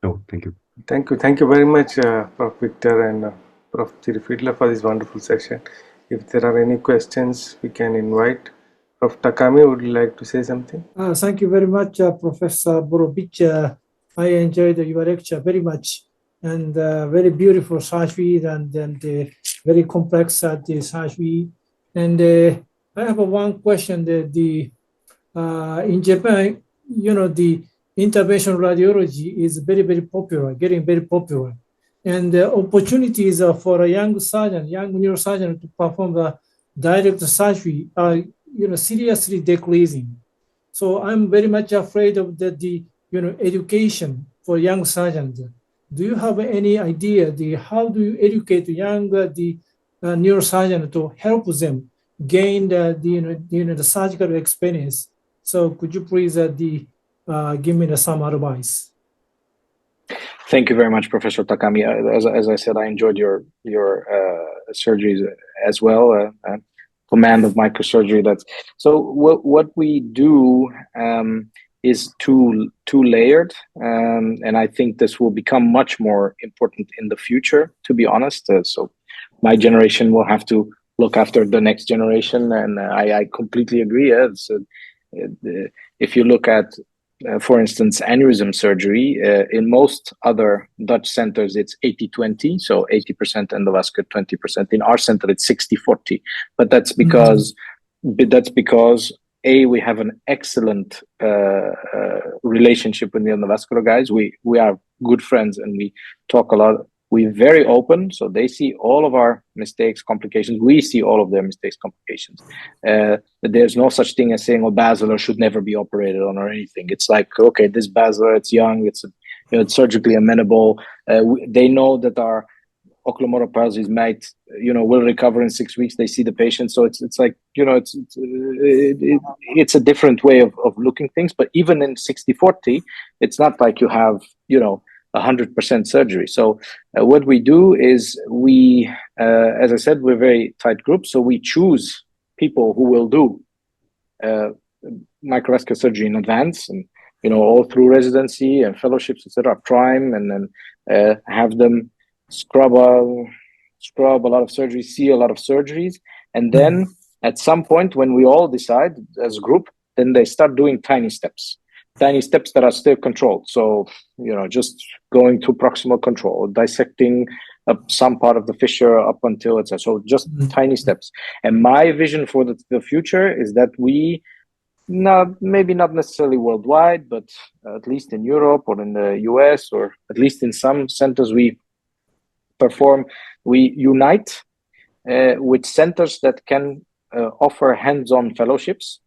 Speaker 6: Oh, thank you.
Speaker 1: Thank you very much, Prof. Victor and Prof. Fiedler for this wonderful session. If there are any questions, we can invite Prof. Takami. Would you like to say something?
Speaker 3: Thank you very much, Professor Borovic. I enjoyed your lecture very much, and very beautiful surgery and very complex surgery. And I have one question. In Japan, the interventional radiology is very, very popular, getting very popular. And the opportunities for a young neurosurgeon to perform the direct surgery are, seriously decreasing. So I'm very much afraid of the education for young surgeons. Do you have any idea how do you educate young neurosurgeon to help them gain the surgical experience? So could you please give me some advice?
Speaker 7: Thank you very much, Professor Takami. As I said, I enjoyed your surgeries as well. Command of microsurgery. So what we do is two layered, and I think this will become much more important in the future. To be honest, so my generation will have to look after the next generation, and I completely agree. If you look at, for instance, aneurysm surgery, in most other Dutch centers, it's 80-20, so 80% endovascular, 20%. In our center, it's 60-40. But that's because we have an excellent relationship with the endovascular guys. We are good friends, and we talk a lot. We're very open, so they see all of our mistakes, complications. We see all of their mistakes, complications. There's no such thing as saying, basilar should never be operated on or anything. It's like, okay, this basilar, it's young, it's surgically amenable. They know that our oculomotor palsies will recover in 6 weeks. They see the patient, so it's like it's a different way of looking things. But even in 60-40, it's not like you have 100% surgery. So what we do is we, as I said, we're very tight group. So we choose people who will do microvascular surgery in advance, and all through residency and fellowships, etc. Prime, and then have them scrub a lot of surgeries, see a lot of surgeries, and then At some point, when we all decide as a group, then they start doing tiny steps that are still controlled. So, just going to proximal control, dissecting some part of the fissure up until it's so just tiny steps. And my vision for the future is that we, maybe not necessarily worldwide, but at least in Europe or in the US, or at least in some centers we unite with centers that can offer hands-on fellowships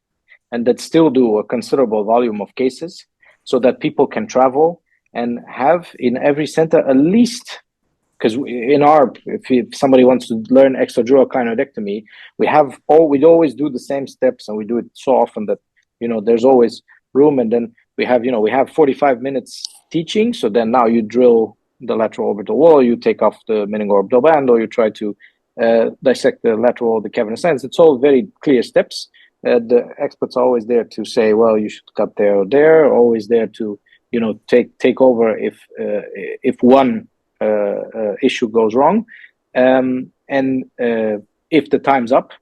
Speaker 7: and that still do a considerable volume of cases, so that people can travel and have in every center at least, because if somebody wants to learn extradural clinoidectomy, we'd always do the same steps, and we do it so often that there's always room. And then we have 45 minutes teaching. So then now you drill the lateral orbital wall, you take off the meningoorbital band, or you try to dissect the lateral, the cavernous lens. It's all very clear steps. The experts are always there to say, well, you should cut there or there. Always there to take over if one issue goes wrong, and if the time's up,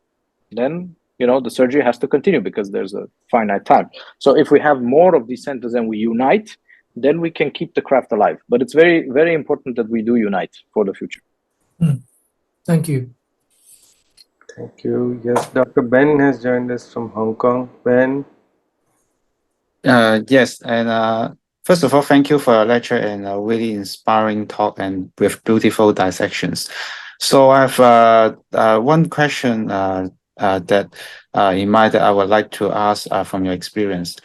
Speaker 7: then the surgery has to continue because there's a finite time. So if we have more of these centers and we unite, then we can keep the craft alive. But it's very, very important that we do unite for the future.
Speaker 3: Thank you.
Speaker 1: Thank you. Yes, Dr. Ben has joined us from Hong Kong. Ben?
Speaker 8: Yes, and first of all, thank you for your lecture and a really inspiring talk and with beautiful dissections. So I have one question that in mind that I would like to ask from your experience.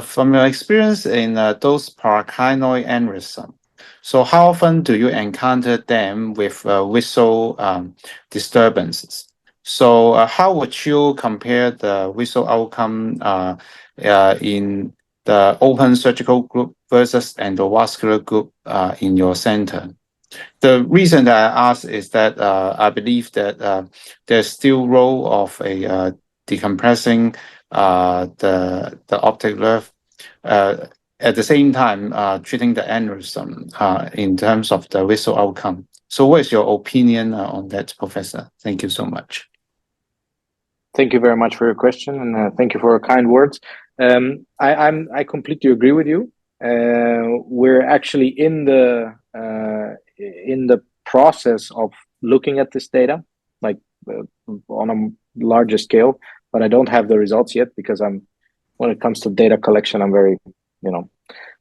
Speaker 8: From your experience in those paraclinoid aneurysm, so how often do you encounter them with visual disturbances? So how would you compare the visual outcome in the open surgical group versus endovascular group in your center? The reason that I ask is that I believe that there's still role of a decompressing the optic nerve at the same time treating the aneurysm in terms of the visual outcome. So what is your opinion on that, Professor? Thank you so much.
Speaker 7: Thank you very much for your question, and thank you for your kind words. I completely agree with you. We're actually in the process of looking at this data, like on a larger scale, but I don't have the results yet because when it comes to data collection, I'm very,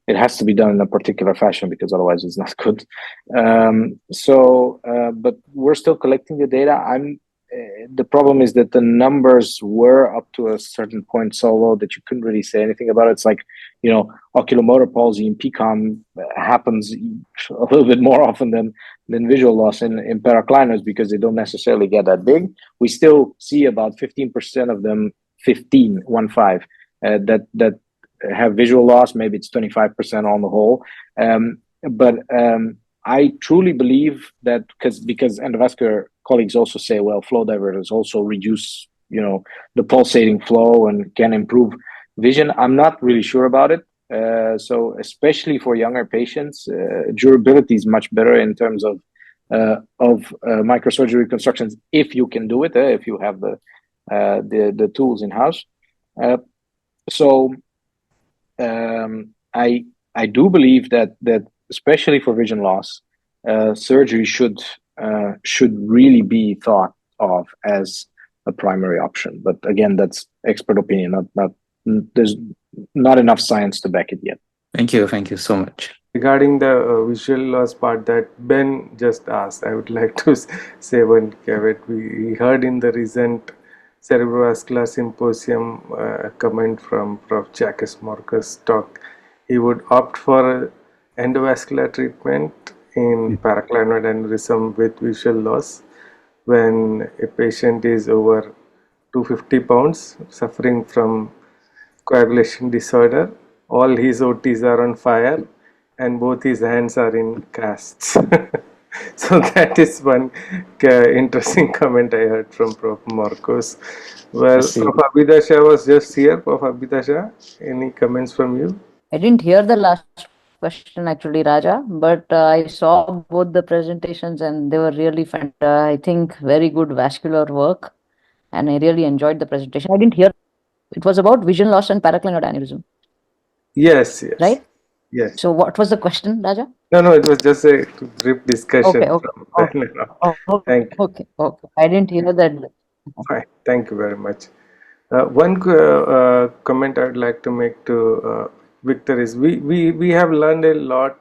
Speaker 7: it has to be done in a particular fashion because otherwise it's not good. But we're still collecting the data. The problem is that the numbers were up to a certain point so low that you couldn't really say anything about it. It's like, oculomotor palsy in PCOM happens a little bit more often than visual loss in paracliners because they don't necessarily get that big. We still see about 15% of them, 15, that have visual loss. Maybe it's 25% on the whole. But I truly believe that because endovascular colleagues also say, well, flow diverters also reduce, the pulsating flow and can improve vision. I'm not really sure about it. So especially for younger patients, durability is much better in terms of microsurgery reconstructions if you can do it, if you have the tools in house. I do believe that especially for vision loss, surgery should really be thought of as a primary option. But again, that's expert opinion. There's not enough science to back it yet.
Speaker 8: Thank you so much.
Speaker 1: Regarding the visual loss part that Ben just asked, I would like to say one caveat. We heard in the recent Cerebrovascular Symposium comment from Prof. Jacques Marcus talk. He would opt for endovascular treatment in paraclinoid aneurysm with visual loss when a patient is over 250 pounds suffering from coagulation disorder. All his OTs are on fire and both his hands are in casts. So that is one interesting comment I heard from Prof. Marcos. Well, Prof. Abhidasha was just here. Prof. Abhidasha, any comments from you?
Speaker 9: I didn't hear the last question actually, Raja, but I saw both the presentations and they were really fantastic. I think very good vascular work. and I really enjoyed the presentation. I didn't hear. It was about vision loss and paraclinoid aneurysm,
Speaker 1: Yes, yes,
Speaker 9: right?
Speaker 1: yes.
Speaker 9: So what was the question, Raja?
Speaker 1: No, it was just a brief discussion
Speaker 9: Okay, okay,
Speaker 1: from
Speaker 9: okay,
Speaker 1: then on.
Speaker 9: okay,
Speaker 1: Thank you.
Speaker 9: okay. I didn't hear that.
Speaker 1: Fine. Thank you very much. One comment I would like to make to Victor is we have learned a lot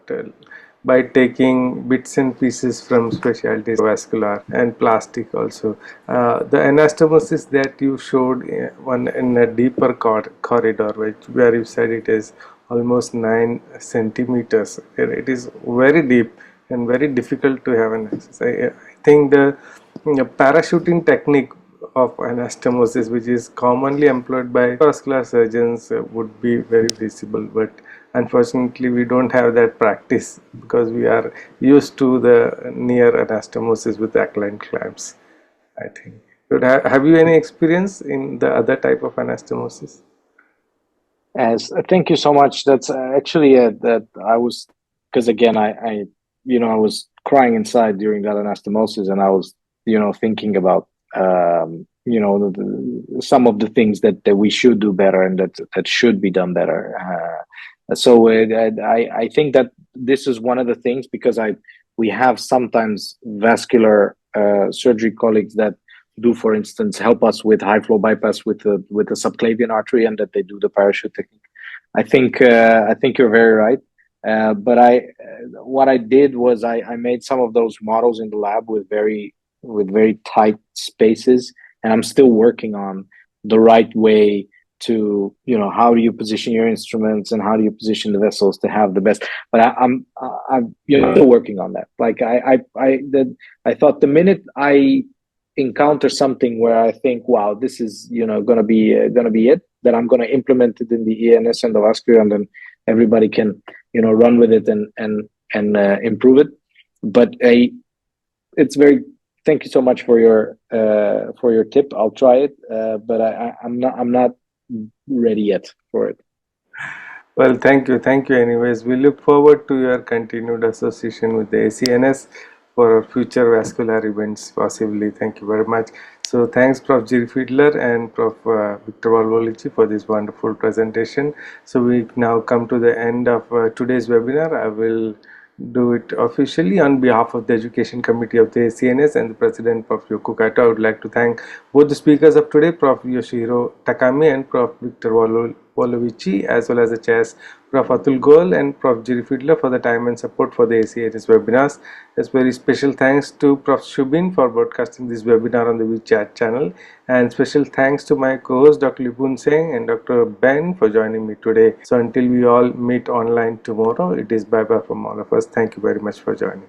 Speaker 1: by taking bits and pieces from specialties, vascular and plastic also. The anastomosis that you showed one in a deeper corridor, where you said it is almost 9 centimeters. It is very deep and very difficult to have an access. I think the parachuting technique of anastomosis, which is commonly employed by vascular surgeons, would be very visible, but unfortunately we don't have that practice because we are used to the near anastomosis with alkaline clamps, I think. But have you any experience in the other type of anastomosis?
Speaker 7: As thank you so much. That's actually that I was, because again I I was crying inside during that anastomosis, and I was thinking about some of the things that we should do better and that should be done better. So I think that this is one of the things, because we have sometimes vascular surgery colleagues that do, for instance, help us with high flow bypass with the subclavian artery, and that they do the parachute technique. I think you're very right. But what I did was I made some of those models in the lab with very tight spaces, and I'm still working on the right way to, how do you position your instruments and how do you position the vessels to have the best. But I'm still working on that. Like I thought the minute I encounter something where I think, wow, this is gonna be it, that I'm gonna implement it in the ANS and the vascular, and then everybody can run with it and improve it. But it's very, thank you so much for your tip. I'll try it, but I'm not ready yet for it.
Speaker 1: Well, thank you. Thank you anyways. We look forward to your continued association with the ACNS for future vascular events possibly. Thank you very much. So thanks Prof. Jiri Fiedler and Prof. Victor Valvolici for this wonderful presentation. So we now come to the end of today's webinar. I will do it officially on behalf of the Education Committee of the ACNS and the President, Prof. Yoko Kato. I would like to thank both the speakers of today, Prof. Yoshihiro Takami and Prof. Victor Volovici, as well as the chairs Prof. Atul Goel and Prof. Jiri Fiedler for the time and support for the ACNS webinars. As very special thanks to Prof. Shubin for broadcasting this webinar on the WeChat channel, and special thanks to my co-host Dr. Lipun Singh and Dr. Ben for joining me today. So until we all meet online tomorrow, it is bye bye from all of us. Thank you very much for joining.